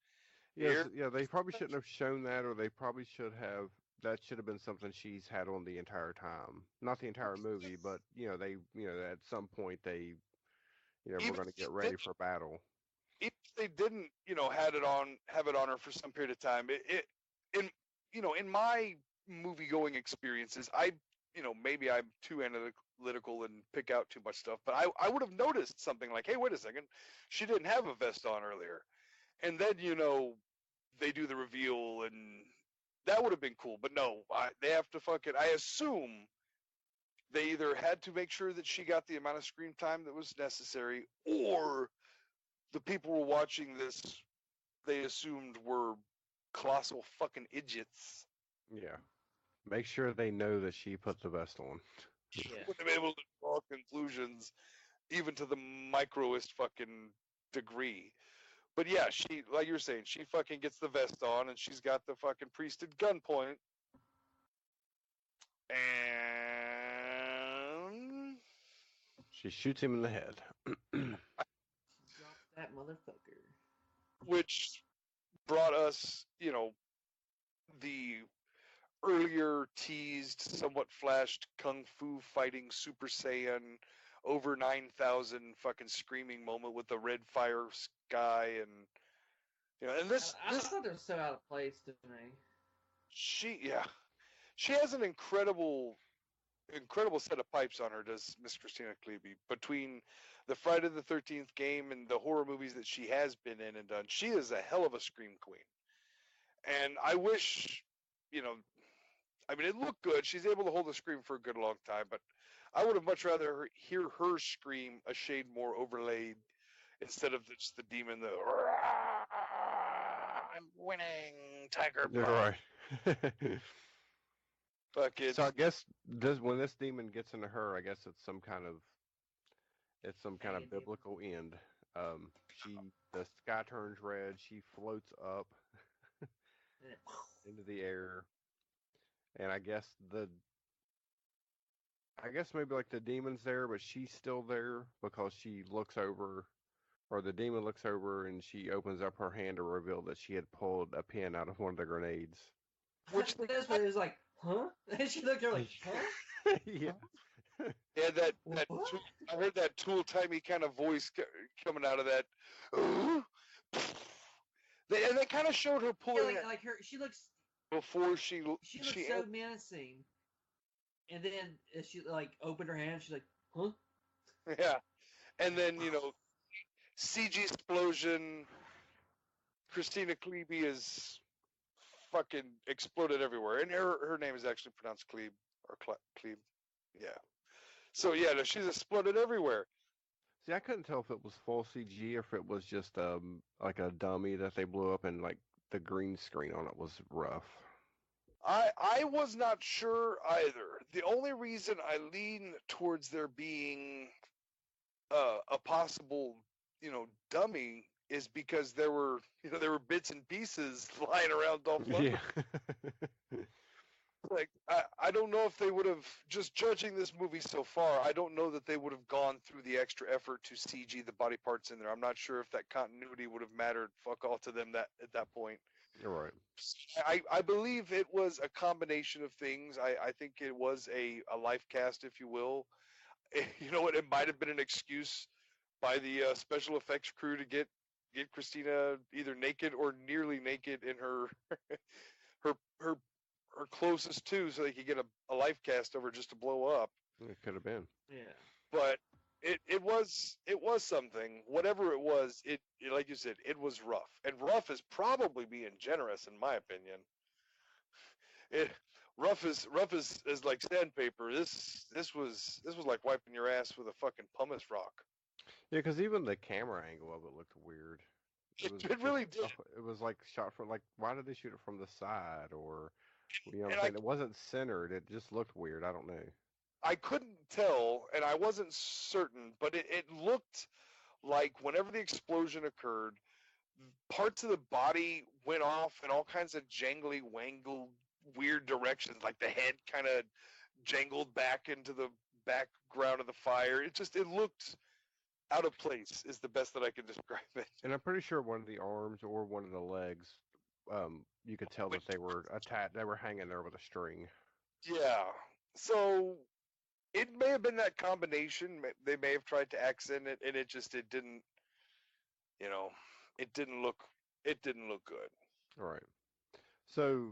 Yes, yeah. They probably shouldn't have shown that, or they probably should have. That should have been something she's had on the entire time. Not the entire movie, but at some point they, we're going to get ready for battle. If they didn't, have it on her for some period of time, in my movie going experiences, maybe I'm too analytical and pick out too much stuff, but I would have noticed something like, hey, wait a second, she didn't have a vest on earlier, and then they do the reveal, and that would have been cool. But no, they have to I assume they either had to make sure that she got the amount of screen time that was necessary, or the people who were watching this, they assumed were colossal fucking idiots. Yeah. Make sure they know that she put the vest on. Yeah. Wouldn't have been able to draw conclusions, even to the microest fucking degree. But yeah, she, like you were saying, she fucking gets the vest on, and she's got the fucking priest at gunpoint. And she shoots him in the head. Drop that motherfucker. Which brought us, the earlier teased, somewhat flashed kung fu fighting Super Saiyan over 9,000 fucking screaming moment with the red fire sky, and and this I thought it was so out of place to me. She has an incredible set of pipes on her, does Miss Christina Klebe. Between the Friday the 13th game and the horror movies that she has been in and done, she is a hell of a scream queen. And I wish, it looked good. She's able to hold a scream for a good long time, but I would have much rather hear her scream a shade more overlaid instead of just the demon, I'm winning, Tiger Blood. Right. So I guess when this demon gets into her, I guess it's some kind of biblical end. The sky turns red. She floats up into the air, and I guess maybe like the demon's there, but she's still there because she looks over, or the demon looks over, and she opens up her hand to reveal that she had pulled a pin out of one of the grenades. Which this one is like, huh? And she looked at her like, huh? Yeah. Yeah, I heard that tool-timey kind of voice coming out of that. And they kind of showed her pulling. Yeah, like her, she looks. Before she looks so menacing, and then as she opened her hand, she's like, huh? Yeah, and then CG explosion. Christina Klebe is fucking exploded everywhere, and her name is actually pronounced Klebe or Klebe. Yeah. So yeah, she's exploded everywhere. See, I couldn't tell if it was full CG or if it was just like a dummy that they blew up, and like the green screen on it was rough. I was not sure either. The only reason I lean towards there being a possible dummy is because there were bits and pieces lying around Dolph Lundgren. Yeah. Like, I don't know if they would have, just judging this movie so far, I don't know that they would have gone through the extra effort to CG the body parts in there. I'm not sure if that continuity would have mattered fuck all to them that at that point. You're right. I believe it was a combination of things. I think it was a life cast, if you will. You know what? It might have been an excuse by the special effects crew to get Christina either naked or nearly naked in her her closest to, so they could get a life cast over just to blow up. It could have been. Yeah. But it was something. Whatever it was, it like you said, it was rough. And rough is probably being generous, in my opinion. Rough is like sandpaper. This was like wiping your ass with a fucking pumice rock. Yeah, because even the camera angle of it looked weird. It really did. It was like shot from, like, why did they shoot it from the side? Or, you know what I'm And saying? It wasn't centered. It just looked weird. I don't know. I couldn't tell, and I wasn't certain, but it looked like whenever the explosion occurred, parts of the body went off in all kinds of jangly, wangled, weird directions. Like the head kind of jangled back into the background of the fire. It looked out of place, is the best that I can describe it. And I'm pretty sure one of the arms or one of the legs, you could tell that they were attached. They were hanging there with a string. Yeah. So it may have been that combination. They may have tried to accent it, and it didn't. You know, it didn't look good. All right. So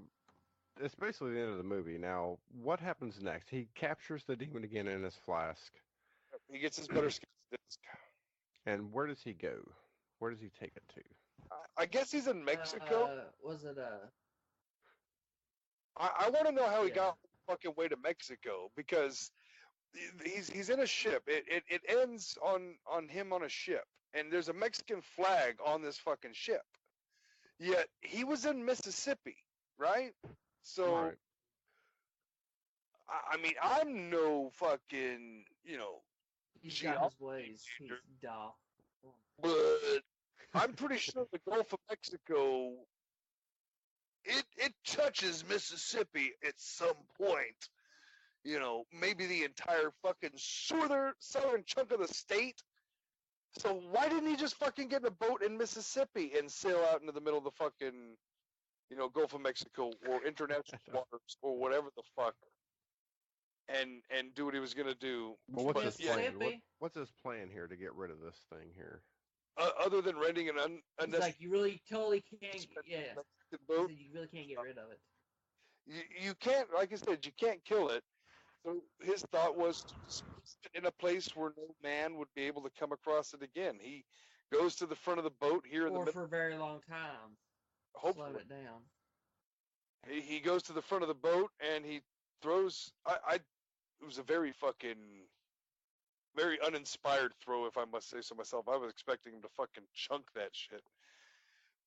it's basically the end of the movie. Now, what happens next? He captures the demon again in his flask. He gets his butterscotch disc. And where does he go? Where does he take it to? I guess he's in Mexico. Was it I want to know how he got the fucking way to Mexico, because he's in a ship. It ends on him on a ship, and there's a Mexican flag on this fucking ship. Yet he was in Mississippi, right? So, Right. I mean, I'm no fucking, He's got his ways. He's Dolph. but I'm pretty sure the Gulf of Mexico, it touches Mississippi at some point. Maybe the entire fucking southern chunk of the state. So why didn't he just fucking get in a boat in Mississippi and sail out into the middle of the fucking, Gulf of Mexico or international waters or whatever the fuck, and do what he was gonna do? Well, what's his plan? Mississippi? What's his plan here to get rid of this thing here? Other than renting an He's unnecessary like, you really totally can't. Yeah. boat, You really can't get rid of it. you can't, like I said, you can't kill it. So his thought was to put it in a place where no man would be able to come across it again. He goes to the front of the boat here in the Or middle. for a very long time. Slow Hopefully, it down. he goes to the front of the boat and he throws. It was a very uninspired throw, if I must say so myself. I was expecting him to fucking chunk that shit,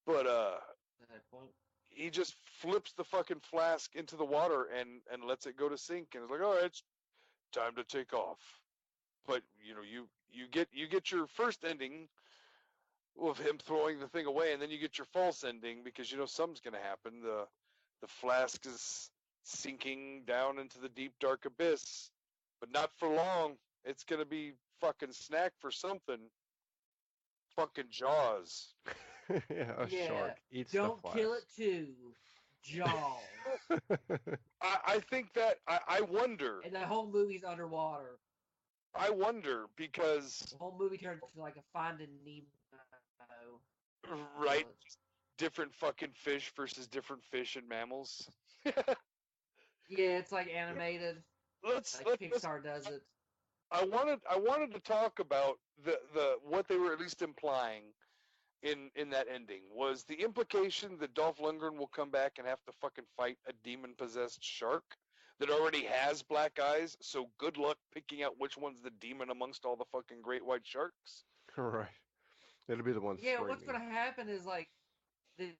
but At that point. he just flips the fucking flask into the water and lets it go to sink, and it's like, all right, it's time to take off. But you get your first ending of him throwing the thing away, and then you get your false ending because something's gonna happen. The flask is sinking down into the deep dark abyss, but not for long. It's gonna be fucking snack for something. Fucking Jaws. Yeah, a shark eats Don't the kill it too. Jaws. I think that I wonder. And the whole movie's underwater. I wonder because The whole movie turns into like a Finding Nemo. right, different fucking fish versus different fish and mammals. Yeah, it's like animated. Let's Pixar does it. I wanted to talk about the what they were at least implying in that ending. Was the implication that Dolph Lundgren will come back and have to fucking fight a demon-possessed shark that already has black eyes, so good luck picking out which one's the demon amongst all the fucking great white sharks? Right. It'll be the one Yeah, screaming. what's gonna happen is like the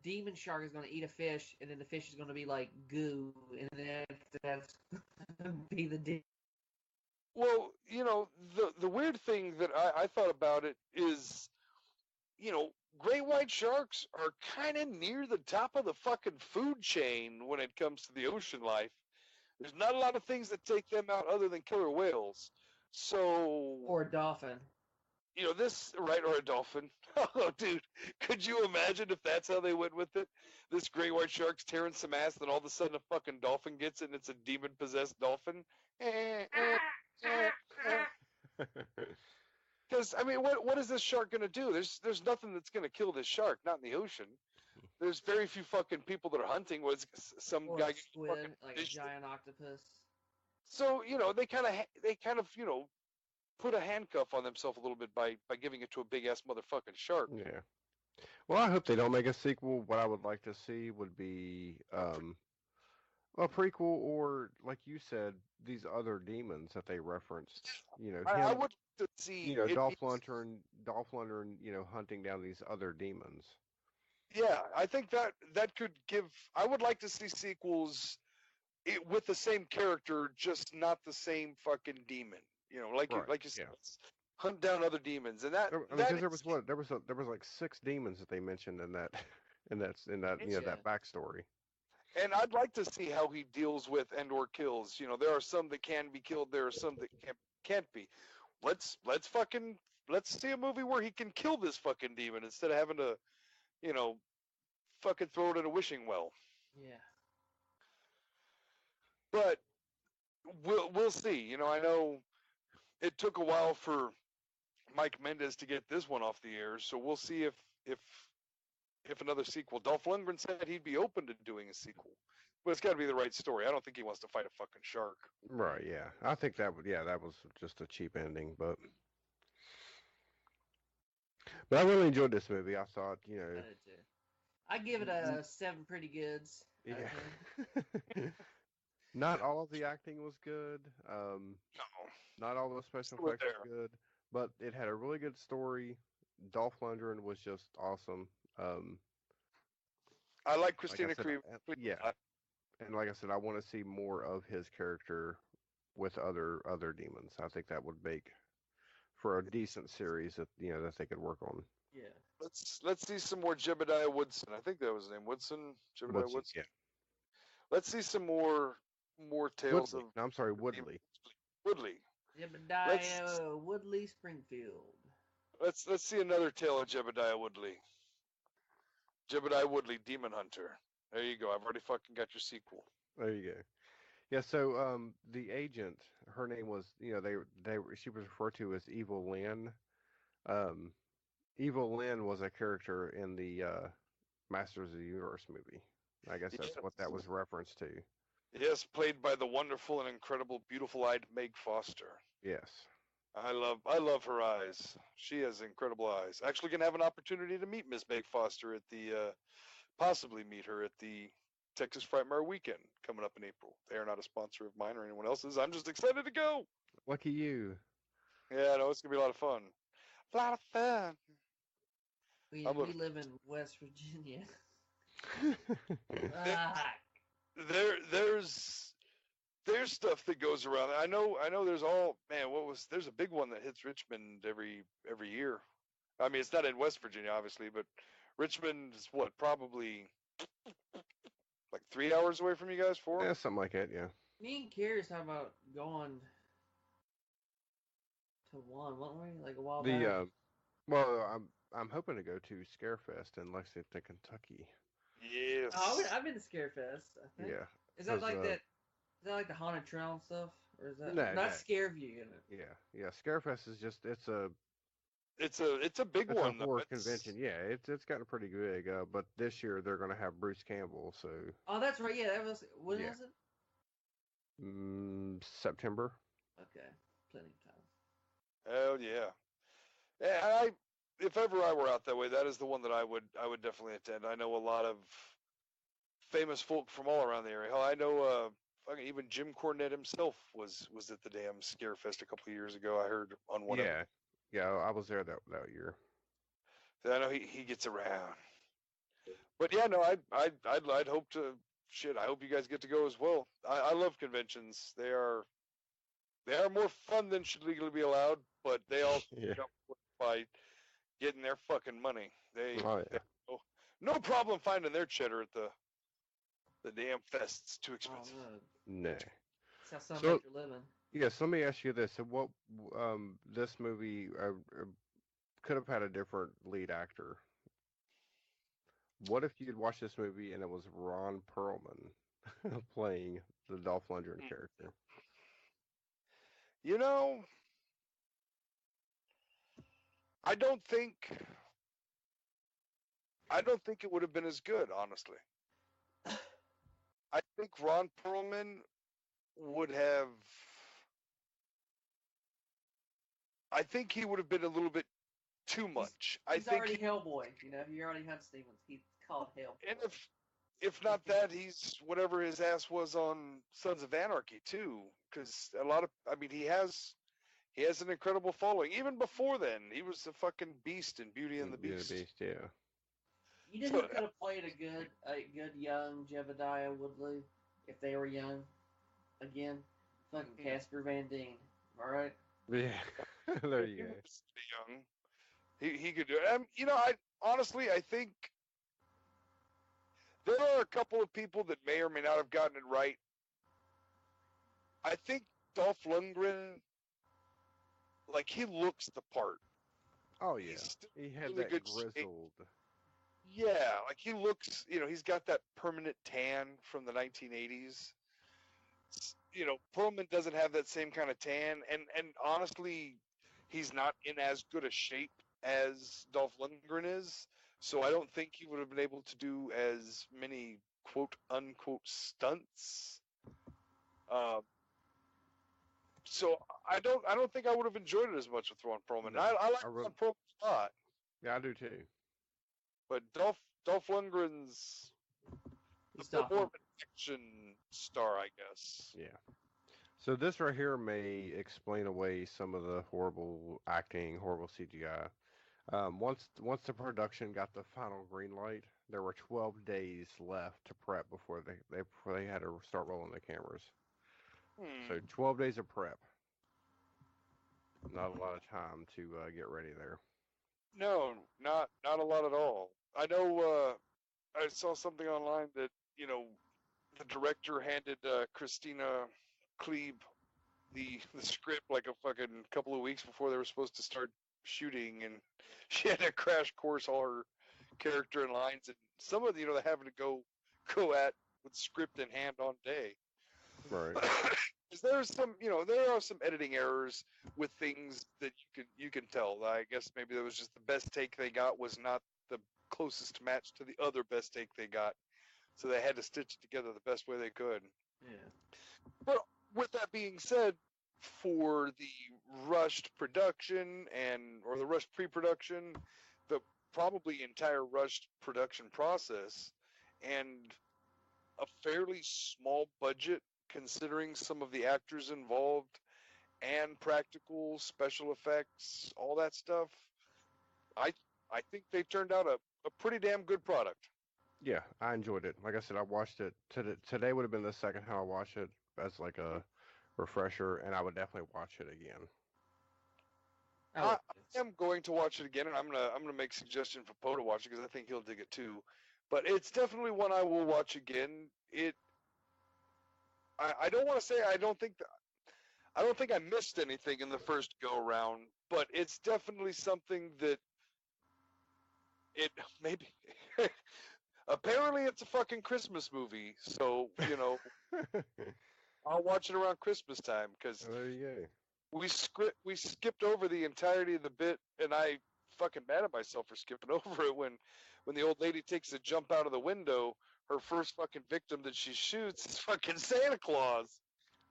demon shark is gonna eat a fish, and then the fish is gonna be like goo, and then that's gonna be the demon. Well, the weird thing that I thought about it is great white sharks are kind of near the top of the fucking food chain when it comes to the ocean life. There's not a lot of things that take them out other than killer whales. So, Or a dolphin. this, right, or a dolphin. Oh, dude, could you imagine if that's how they went with it? This great white shark's tearing some ass, then all of a sudden a fucking dolphin gets it, and it's a demon-possessed dolphin? Because, I mean, what is this shark going to do? There's nothing that's going to kill this shark, not in the ocetion. There's very few fucking people that are hunting. Some Or guy a squid, like a giant octopus. So, they kind of put a handcuff on themselves a little bit by giving it to a big-ass motherfucking shark. Yeah. Well, I hope they don't make a sequel. What I would like to see would be a prequel, or, like you said, these other demons that they referenced. I would like to see... Dolph Lundgren, hunting down these other demons. Yeah, I think that could give... I would like to see sequels with the same character, just not the same fucking demon. Like you said, hunt down other demons, and that. Because there was like 6 demons that they mentioned in that that backstory. And I'd like to see how he deals with and/or kills. There are some that can be killed. There are some that can't be. Let's see a movie where he can kill this fucking demon instead of having to, fucking throw it in a wishing well. Yeah. But we'll see. I know it took a while for Mike Mendez to get this one off the air, so we'll see if another sequel. Dolph Lundgren said he'd be open to doing a sequel, but it's got to be the right story. I don't think he wants to fight a fucking shark. Right? Yeah, I think that was just a cheap ending, but I really enjoyed this movie. I thought, I did too. I give it a 7 pretty goods. Yeah. Not all of the acting was good. No. Not all the special effects were good, but it had a really good story. Dolph Lundgren was just awesome. I like Christina Krief. Yeah, and like I said, I want to see more of his character with other demons. I think that would make for a decent series that that they could work on. Yeah. Let's see some more Jebediah Woodson. I think that was his name. Jebediah Woodson. Yeah. Let's see some more tales Woodley. No, I'm sorry, Woodley. Woodley. Jebediah Woodley Springfield. Let's see another tale of Jebediah Woodley. Jebediah Woodley, Demon Hunter. There you go. I've already fucking got your sequel. There you go. Yeah. So the agent, her name was, she was referred to as Evil Lynn. Evil Lynn was a character in the Masters of the Universe movie. I guess that's what that was referenced to. Yes, played by the wonderful and incredible, beautiful-eyed Meg Foster. Yes. I love her eyes. She has incredible eyes. Actually, gonna have an opportunity to meet Miss Meg Foster at the, possibly meet her at the Texas Frightmare Weekend coming up in April. They are not a sponsor of mine or anyone else's. I'm just excited to go. Lucky you. Yeah, no, it's gonna be a lot of fun. A lot of fun. We live in West Virginia. There's stuff that goes around. I know there's there's a big one that hits Richmond every year. I mean, it's not in West Virginia, obviously, but Richmond is probably like 3 hours away from you guys, 4? Yeah, something like that, yeah. Me and Carrie talking about going to one, wasn't we? Like a while back. Well, I'm hoping to go to Scarefest in Lexington, Kentucky. Yes. Oh, I've been to Scarefest, I think. Yeah. Is that like that? Is that like the haunted trail and stuff, or is that no, not Scareview? Yeah. Scarefest is just it's a big one. A horror convention. Yeah, it's gotten pretty big. But this year they're going to have Bruce Campbell. So. Oh, that's right. Yeah, that was. When was it? September. Okay, plenty of time. Hell yeah. Yeah, if ever I were out that way, that is the one that I would definitely attend. I know a lot of famous folk from all around the area. Hell, I know even Jim Cornette himself was at the damn Scarefest a couple of years ago. I heard on one. Yeah, I was there that year. So I know he gets around. But yeah, no, I'd hope to. Shit, I hope you guys get to go as well. I love conventions. They are more fun than should legally be allowed, but they also by getting their fucking money. They yeah. no problem finding their cheddar at the damn fest's too expensive. Nah. That's how some make their living. Yes, let me ask you this: so what this movie could have had a different lead actor. What if you had watched this movie and it was Ron Perlman playing the Dolph Lundgren character? You know, I don't think it would have been as good, honestly. I think Ron Perlman would have. I think he would have been a little bit too much. He's already Hellboy. You know, he already had Stevens. He's called Hellboy. And if not that, he's whatever his ass was on Sons of Anarchy too. Because he has an incredible following. Even before then, he was a fucking beast in Beauty and the Beast. Yeah. You know who could have played a good young Jebediah Woodley if they were young? Again, fucking Casper Van Dien. All right. Yeah. There you go. Young. He could do it. I think there are a couple of people that may or may not have gotten it right. I think Dolph Lundgren, he looks the part. Oh yeah, he had really that grizzled. Yeah, he looks. He's got that permanent tan from the 1980s. Perlman doesn't have that same kind of tan, and honestly, he's not in as good a shape as Dolph Lundgren is, so I don't think he would have been able to do as many quote unquote stunts. So I don't think I would have enjoyed it as much with Ron Perlman. No, I like Ron Perlman a lot. Yeah, I do too. But Dolph Lundgren's more of an action star, I guess. Yeah. So this right here may explain away some of the horrible acting, horrible CGI. Once the production got the final green light, there were 12 days left to prep before they had to start rolling the cameras. So 12 days of prep. Not a lot of time to get ready there. No, not a lot at all. I know. I saw something online that the director handed Christina Klebe the script like a fucking couple of weeks before they were supposed to start shooting, and she had to crash course all her character and lines, and some of they're having to go at with script in hand on day. Right. There's some, there are some editing errors with things that you can tell. I guess maybe that was just the best take they got was not the closest match to the other best take they got, so they had to stitch it together the best way they could. Yeah. But with that being said, for the rushed production or the rushed pre-production, the probably entire rushed production process, and a fairly small budget considering some of the actors involved and practical special effects, all that stuff, I think they turned out a pretty damn good product. Yeah, I enjoyed it. Like I said, I watched it today. Would have been the second time I watched it as like a refresher, and I would definitely watch it again. I am going to watch it again, and I'm gonna make a suggestion for Poe to watch it because I think he'll dig it too. But it's definitely one I will watch again. I don't want to say I don't think I missed anything in the first go around, but it's definitely something that it maybe. Apparently, it's a fucking Christmas movie, so I'll watch it around Christmas time because there you go. We skipped over the entirety of the bit, and I fucking mad at myself for skipping over it when the old lady takes a jump out of the window. Her first fucking victim that she shoots is fucking Santa Claus.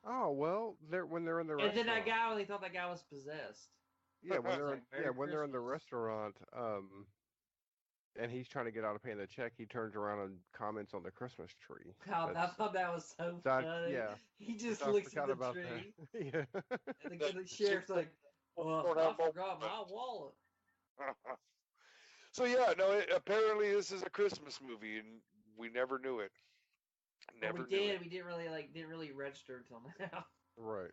Oh well, when they're in the restaurant. And then that guy, when they thought that guy was possessed. Yeah, when they're in the restaurant, and he's trying to get out of paying the check, he turns around and comments on the Christmas tree. God, I thought that was so funny. Yeah, he just looks at the tree. Yeah, and the sheriff's like, "Well, I forgot my wallet." So yeah, no. Apparently, this is a Christmas movie, and we never knew it. Never we did. We didn't really register until now. Right.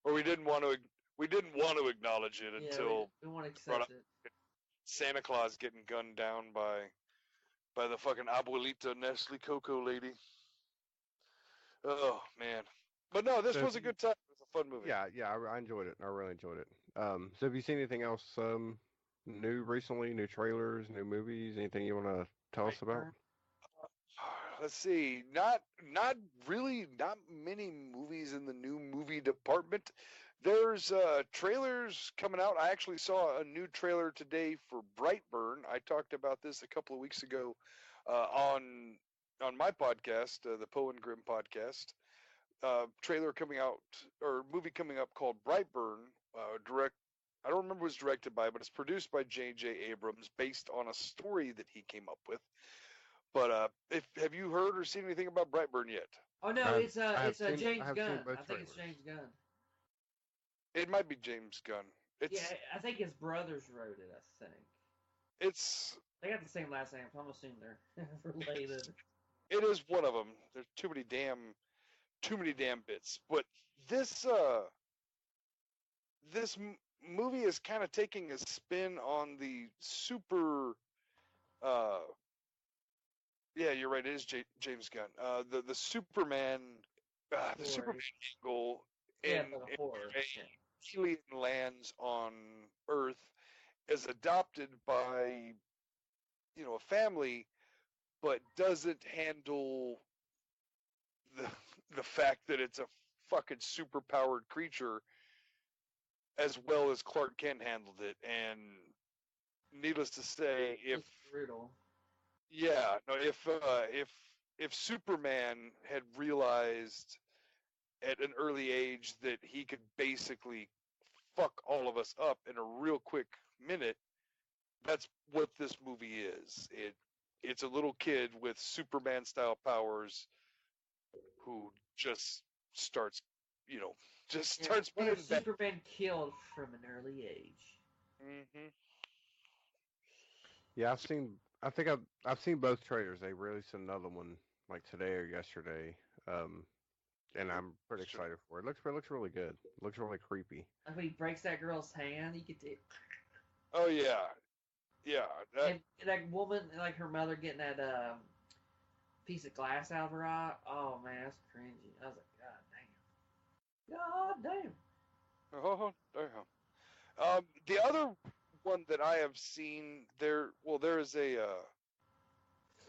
Or we didn't want to acknowledge it until we want to accept it. Santa Claus getting gunned down by the fucking abuelita Nestle Coco lady. Oh man, but no, this was a good time. It was a fun movie. Yeah, I enjoyed it. I really enjoyed it. So have you seen anything else new recently? New trailers, new movies? Anything you want to tell us about? Let's see. Not really. Not many movies in the new movie department. There's trailers coming out. I actually saw a new trailer today for Brightburn. I talked about this a couple of weeks ago on my podcast, the Poe and Grimm Podcast. Trailer coming out, or movie coming up called Brightburn. I don't remember who it was directed by, but it's produced by J.J. Abrams, based on a story that he came up with. But have you heard or seen anything about Brightburn yet? Oh no, it's James Gunn. I think it's James Gunn. It might be James Gunn. Yeah, I think his brothers wrote it. I think they got the same last name, so I'm assuming they're related. It is one of them. There's too many damn bits. But this movie is kind of taking a spin on the super. Yeah, you're right. It is James Gunn. The Superman, the Superman angle in alien lands on Earth is adopted by, a family, but doesn't handle the fact that it's a fucking super powered creature as well as Clark Kent handled it. And needless to say, it's brutal. Yeah, no. If Superman had realized at an early age that he could basically fuck all of us up in a real quick minute, that's what this movie is. It's a little kid with Superman style powers who just starts being bad. Superman killed from an early age. Mm-hmm. Yeah, I think I've seen both trailers. They released another one like today or yesterday, and I'm pretty excited for it. It looks really good. It looks really creepy. Like when he breaks that girl's hand, you get to. Oh yeah. And that woman, like her mother, getting that piece of glass out of her eye. Oh man, that's cringy. I was like, God damn. Oh damn. The other one that I have seen there is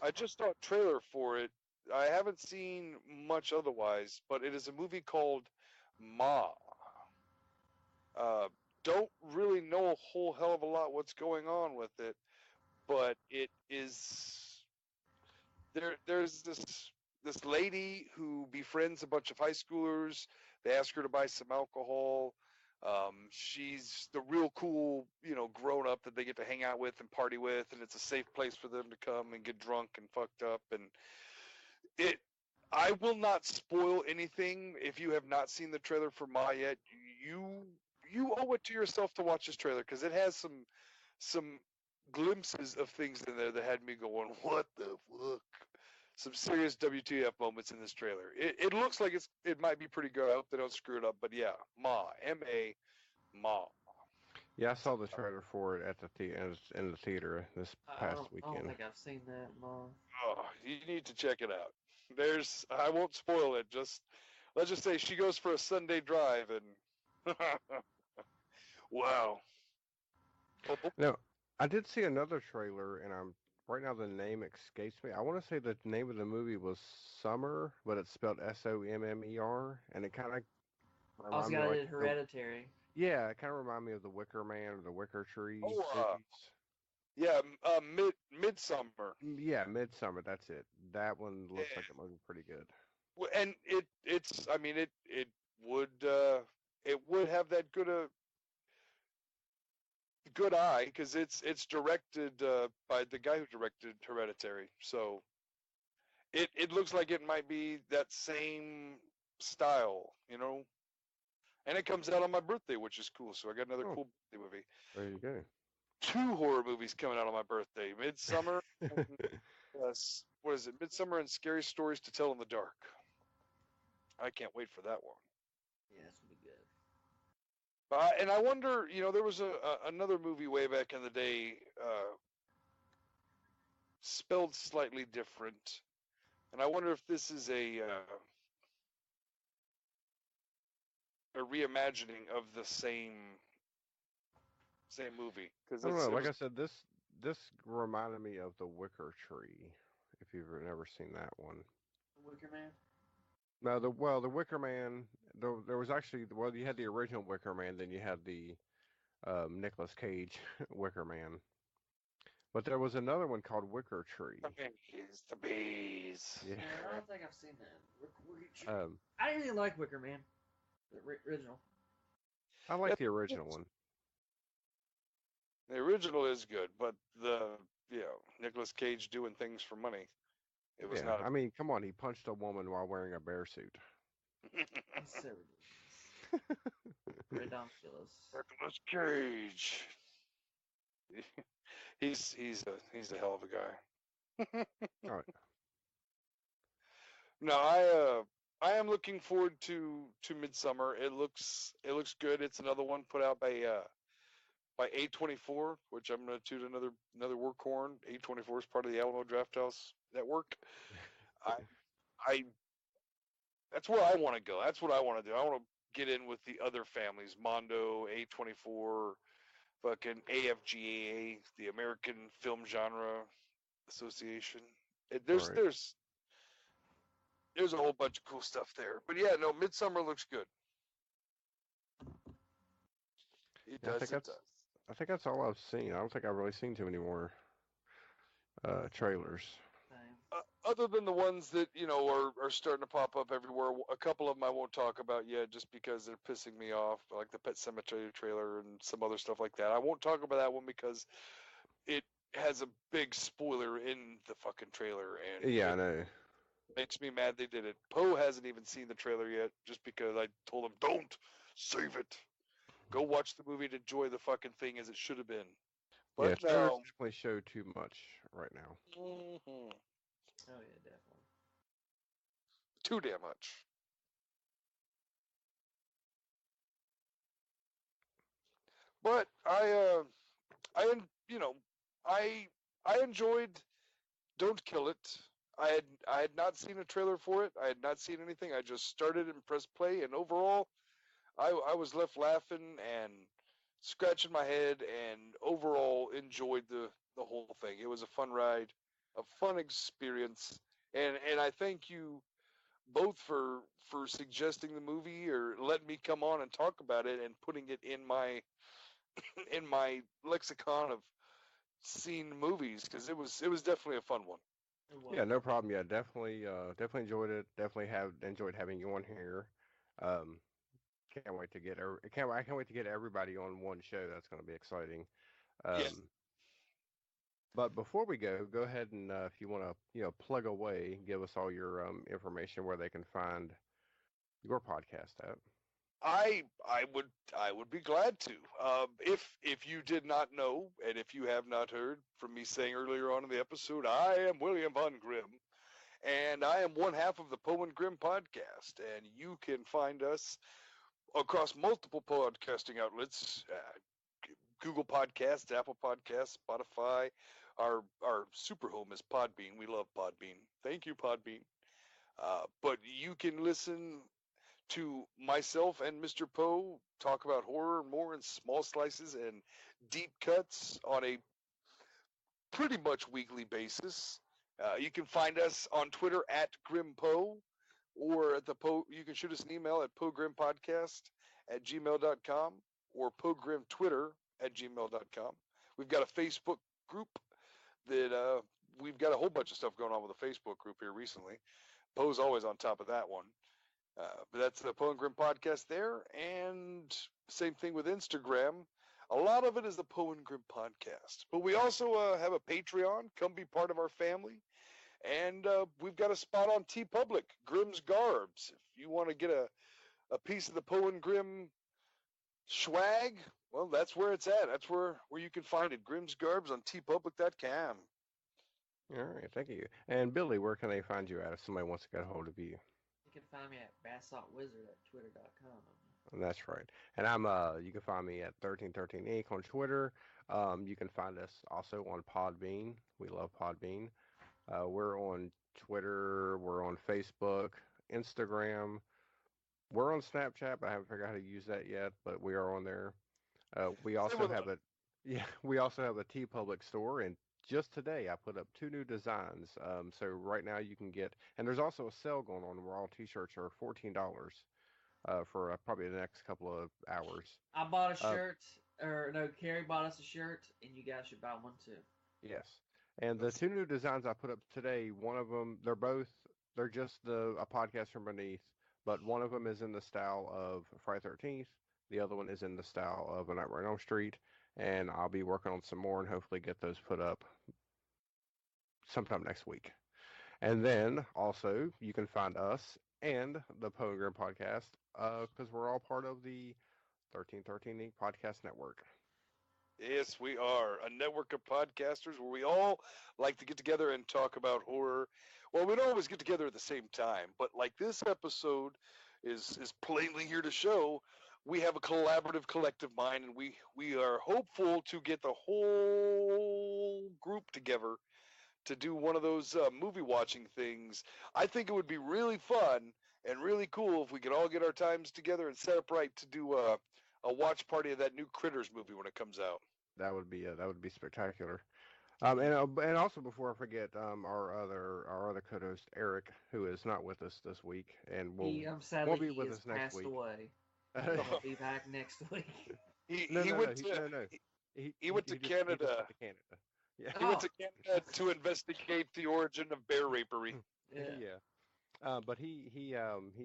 I just saw a trailer for it. I haven't seen much otherwise, but it is a movie called Ma. Don't really know a whole hell of a lot what's going on with it, but it is there's this lady who befriends a bunch of high schoolers. They ask her to buy some alcohol. She's the real cool, grown up that they get to hang out with and party with, and it's a safe place for them to come and get drunk and fucked up. And I will not spoil anything if you have not seen the trailer for Ma yet. You owe it to yourself to watch this trailer because it has some glimpses of things in there that had me going, what the fuck? Some serious WTF moments in this trailer. It looks like it might be pretty good. I hope they don't screw it up. But yeah, Ma, M-A, Ma. Yeah, I saw the trailer for it at in the theater this past weekend. I don't think I've seen that, Ma. Oh, you need to check it out. I won't spoil it. Let's just say she goes for a Sunday drive and wow. No, I did see another trailer, and right now the name escapes me. I want to say the name of the movie was Summer, but it's spelled Sommer, and it kind of. I was got it Hereditary. Yeah, it kind of reminded me of the Wicker Man or the Wicker Tree. Yeah, Midsummer. Yeah, Midsummer. That's it. That one looks like it might be pretty good. Well, and it's. I mean, it would have that good eye because it's directed by the guy who directed Hereditary. So it looks like it might be that same style, And it comes out on my birthday, which is cool. So I got another cool birthday movie. There you go. 2 horror movies coming out on my birthday: Midsummer. What is it? Midsummer and Scary Stories to Tell in the Dark. I can't wait for that one. Yeah, that's gonna be good. And I wonder, there was another movie way back in the day, spelled slightly different, and I wonder if this is a reimagining of the same movie. Because I don't know. Like I said, this reminded me of The Wicker Tree. If you've never seen that one. The Wicker Man. No, the Wicker Man. There was actually you had the original Wicker Man, then you had the Nicolas Cage Wicker Man. But there was another one called Wicker Tree. The bees. Yeah. I don't think I've seen that. I didn't really like Wicker Man, the original. I like the original one. The original is good, but Nicolas Cage doing things for money. It was not. I mean, come on, he punched a woman while wearing a bear suit. That's so ridiculous. Nicolas Cage. He's a hell of a guy. All right. No, I am looking forward to Midsummer. It looks good. It's another one put out by A24, which I'm going to toot another work horn. A24 is part of the Alamo Drafthouse Network. I that's where I want to go. That's what I want to do. I want to get in with the other families, Mondo, A24, fucking AFGA, the American Film Genre Association. There's a whole bunch of cool stuff there. But yeah, no, Midsummer looks good. It does. I think that's all I've seen. I don't think I've really seen too many more trailers. Other than the ones that are starting to pop up everywhere. A couple of them I won't talk about yet, just because they're pissing me off, like the Pet Sematary trailer and some other stuff like that. I won't talk about that one because it has a big spoiler in the fucking trailer, and yeah, I know. Makes me mad they did it. Poe hasn't even seen the trailer yet, just because I told him, don't save it. Go watch the movie and enjoy the fucking thing as it should have been. But trailers definitely show too much right now. Mm-hmm. Oh yeah, definitely. Too damn much. But I enjoyed Don't Kill It. I had not seen a trailer for it. I had not seen anything. I just started and pressed play, and overall, I was left laughing and scratching my head, and overall enjoyed the whole thing. It was a fun ride, a fun experience, and I thank you both for suggesting the movie or letting me come on and talk about it and putting it in my lexicon of seen movies, because it was definitely a fun one. Yeah, no problem. Yeah, definitely enjoyed it. Definitely enjoyed having you on here. Can't wait to get I can't wait to get everybody on one show. That's going to be exciting. Yes. But before we go ahead and if you want to plug away, give us all your information where they can find your podcast at. I would be glad to. If you did not know, and if you have not heard from me saying earlier on in the episode, I am William Von Grimm, and I am one half of the Poe and Grimm podcast, and you can find us across multiple podcasting outlets: Google Podcasts, Apple Podcasts, Spotify. Our super home is Podbean. We love Podbean. Thank you, Podbean. But you can listen to myself and Mr. Poe talk about horror and more in small slices and deep cuts on a pretty much weekly basis. You can find us on Twitter at Grimm Poe, or at you can shoot us an email at pogrimpodcast@gmail.com or pogrimtwitter@gmail.com. We've got a Facebook group that we've got a whole bunch of stuff going on with the Facebook group here recently. Poe's always on top of that one. But that's the Poe and Grimm podcast there, and same thing with Instagram. A lot of it is the Poe and Grimm podcast. But we also have a Patreon. Come be part of our family. And we've got a spot on TeePublic, Grimm's Garbs. If you want to get a piece of the Poe and Grimm swag, well, that's where it's at. That's where you can find it, Grimm's Garbs on teepublic.com. All right, thank you. And Billy, where can they find you at if somebody wants to get a hold of you? You can find me at BassotWizard@twitter.com. That's right. And you can find me at 1313 Inc. on Twitter. You can find us also on Podbean. We love Podbean. We're on Twitter. We're on Facebook, Instagram. We're on Snapchat. I haven't figured out how to use that yet, but we are on there. We Same also with have yeah, we also have a TeePublic store, and just today I put up 2 new designs. So right now you can get, and there's also a sale going on where all T-shirts are $14 for probably the next couple of hours. I bought a Uh, shirt, or no, Carrie bought us a shirt, and you guys should buy one too. yes, and the 2 new designs I put up today, one of them, they're just a podcast from beneath, but one of them is in the style of Friday 13th. The other one is in the style of A Nightmare on Elm Street, and I'll be working on some more and hopefully get those put up sometime next week. And then also you can find us and the Poe and Grimm podcast because we're all part of the 1313 Inc. Podcast Network. Yes, we are a network of podcasters where we all like to get together and talk about horror. Well, we don't always get together at the same time, but like this episode is plainly here to show we have a collaborative, collective mind, and we are hopeful to get the whole group together to do one of those movie watching things. I think it would be really fun and really cool if we could all get our times together and set up right to do a watch party of that new Critters movie when it comes out. That would be spectacular. And also before I forget, our other co-host Eric, who is not with us this week, and Sadly, won't be he with has us next passed week. away. He'll be back next week. He No, went he went to just went Canada. to Canada. Yeah. He went to Canada to investigate the origin of bear rapery. Yeah. Yeah. But he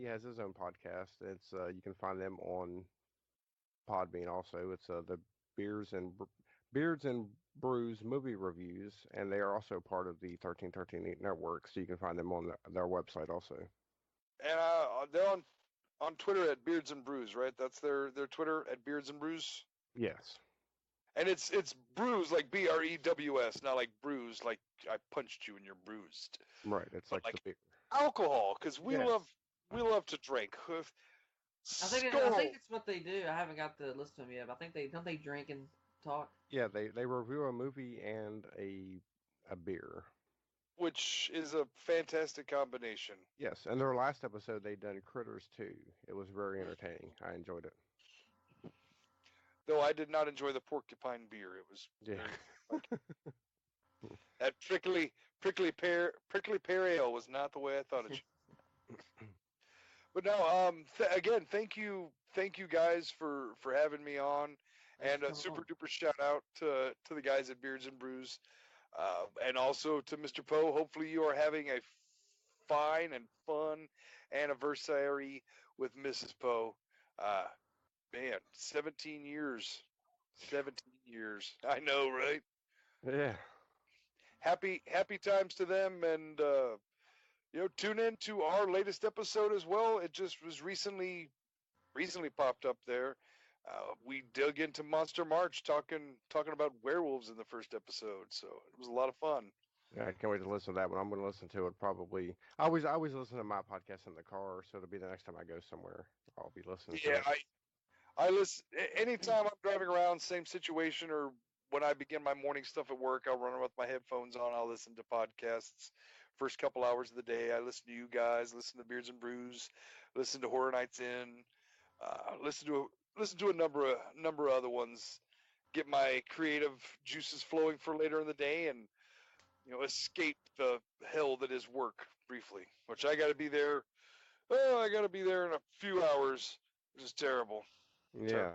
has his own podcast. It's you can find them on Podbean also. It's the Beards and Brews movie reviews, and they are also part of the 1313 network. So you can find them on their website also. And they're on Twitter at Beards and Brews, right? That's their Twitter at Beards and Brews. Yes. And it's brews like BREWS, not like bruise like I punched you and you're bruised. Right. It's like the beer. Alcohol, because we Yes. love to drink. I think it's what they do. I haven't got the list of them yet, but I think don't they drink and talk? Yeah, they review a movie and a beer. Which is a fantastic combination. Yes, and their last episode they done Critters 2. It was very entertaining. I enjoyed it. Though I did not enjoy the porcupine beer. It was that prickly pear ale was not the way I thought it should. But no, again, thank you guys for having me on, and a super duper shout out to the guys at Beards and Brews, and also to Mr. Poe. Hopefully you are having a fine and fun anniversary with Mrs. Poe. Man, 17 years. 17 years. I know, right? Yeah. Happy times to them, and tune in to our latest episode as well. It just was recently popped up there. We dug into Monster March, talking about werewolves in the first episode, so it was a lot of fun. Yeah, I can't wait to listen to that one. I'm going to listen to it probably. I always listen to my podcast in the car, so it'll be the next time I go somewhere. I'll be listening to it. I listen anytime I'm driving around, same situation, or when I begin my morning stuff at work, I'll run with my headphones on. I'll listen to podcasts. First couple hours of the day, I listen to you guys, listen to Beards and Brews, listen to Horror Nights In, listen to a number of other ones. Get my creative juices flowing for later in the day, and escape the hell that is work briefly. Which I got to be there. Oh, I got to be there in a few hours, which is terrible. Yeah.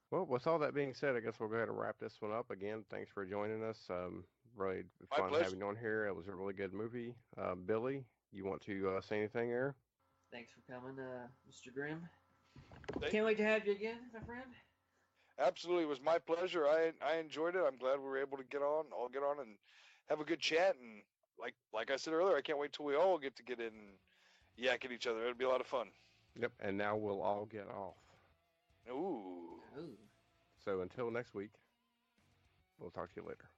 Well, with all that being said, I guess we'll go ahead and wrap this one up. Again, thanks for joining us. Really fun having you on here. It was a really good movie. Billy, you want to say anything there? Thanks for coming, Mr. Grimm. Can't wait to have you again, my friend. Absolutely, it was my pleasure. I enjoyed it. I'm glad we were able to get on and have a good chat. And like I said earlier, I can't wait till we all get in and yak at each other. It'll be a lot of fun. Yep, and now we'll all get off. Ooh. So until next week, we'll talk to you later.